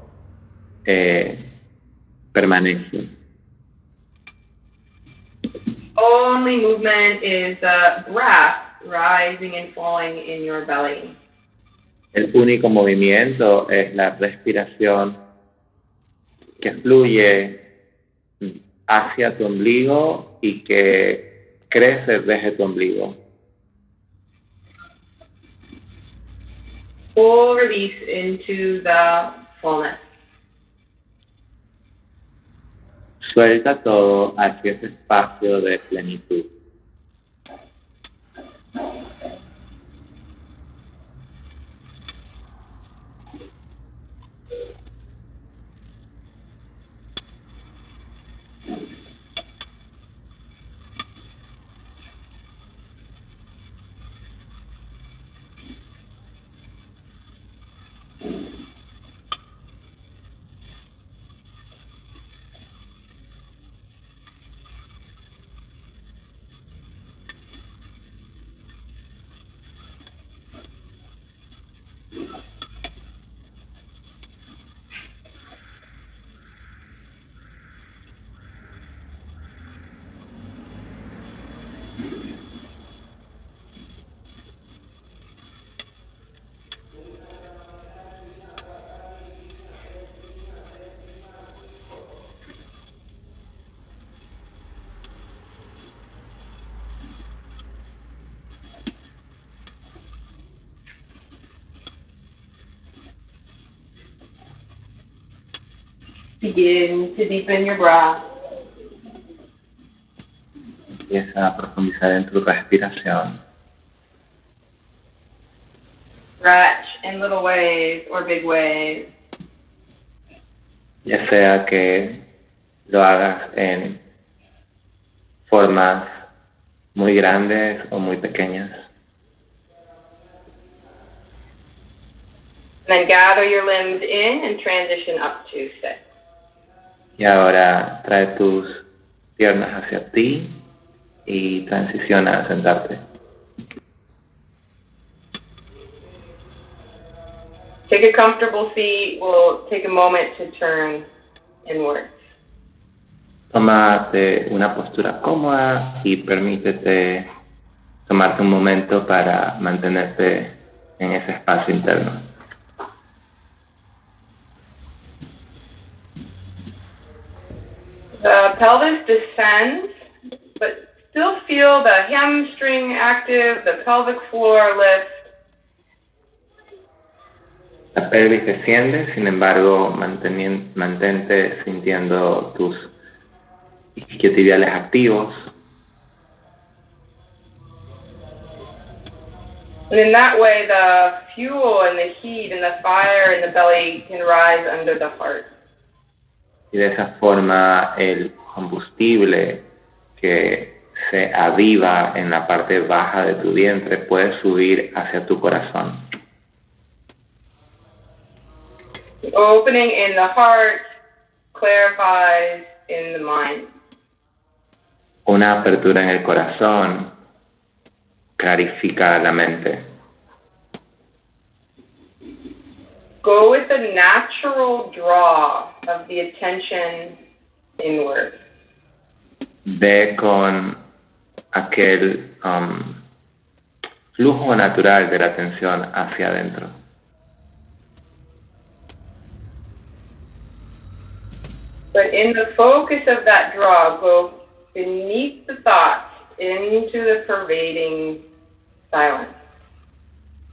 permanece. Only movement is the breath rising and falling in your belly. El único movimiento es la respiración que fluye hacia tu ombligo y que crece desde tu ombligo. Full release into the fullness. Suelta todo hacia ese espacio de plenitud. Begin to deepen your breath. Empieza a profundizar en tu respiración. Stretch in little ways or big ways. Ya sea que lo hagas en formas muy grandes o muy pequeñas. And then gather your limbs in and transition up to sit. Y ahora trae tus piernas hacia ti y transiciona a sentarte. Take a comfortable seat. We'll take a moment to turn inwards. Tómate una postura cómoda y permítete tomarte un momento para mantenerte en ese espacio interno. The pelvis descends, but still feel the hamstring active, the pelvic floor lifts. La pelvis desciende, sin embargo, mantente sintiendo tus isquiotibiales activos. And in that way, the fuel and the heat and the fire in the belly can rise under the heart. Y de esa forma el combustible que se aviva en la parte baja de tu vientre puede subir hacia tu corazón. The opening in the heart clarifies in the mind. Una apertura en el corazón clarifica la mente. Go with the natural draw of the attention inward. Ve con aquel flujo natural de la atención hacia adentro. But in the focus of that draw, go beneath the thoughts into the pervading silence.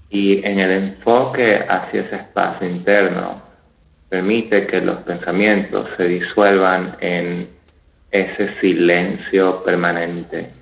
Y en el enfoque hacia ese espacio interno, Permite que los pensamientos se disuelvan en ese silencio permanente.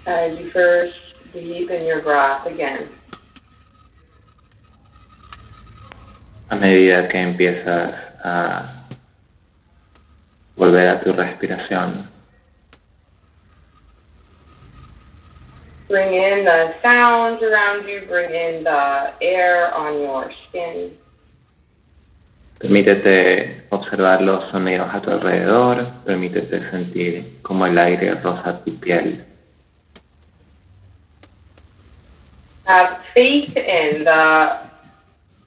As you first deepen your breath again. A medida que empiezas a volver a tu respiración, bring in the sounds around you, bring in the air on your skin. permítete observar los sonidos a tu alrededor, permítete sentir cómo el aire roza tu piel. Have faith in the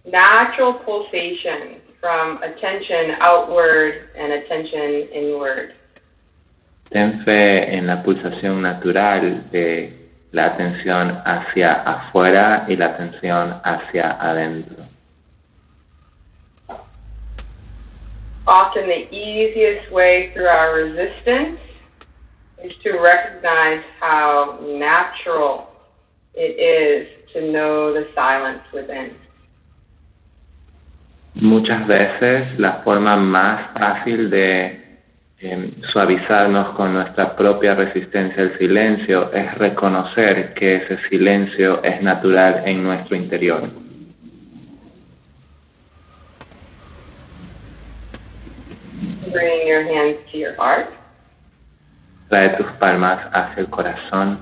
natural pulsation from attention outward and attention inward. Ten fe en la pulsación natural de la atención hacia afuera y la atención hacia adentro. Often the easiest way through our resistance is to recognize how natural it is to know the silence within. Muchas veces la forma más fácil de suavizarnos con nuestra propia resistencia al silencio es reconocer que ese silencio es natural en nuestro interior. Bring your hands to your heart. Trae tus palmas hacia el corazón.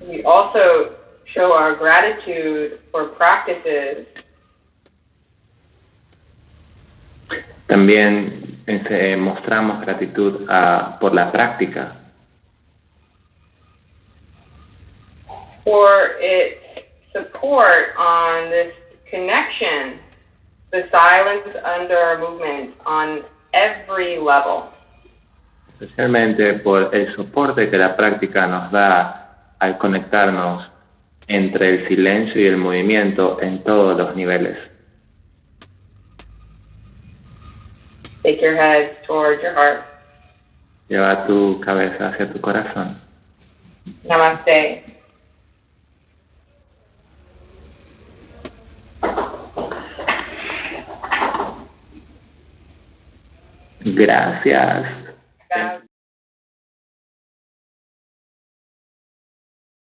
We also show our gratitude for practices También mostramos gratitud por la práctica, for its support on this connection, the silence under our movement on every level. especialmente por el soporte que la práctica nos da al conectarnos entre el silencio y el movimiento en todos los niveles. Take your head towards your heart. Lleva tu cabeza hacia tu corazón. Namaste. Gracias.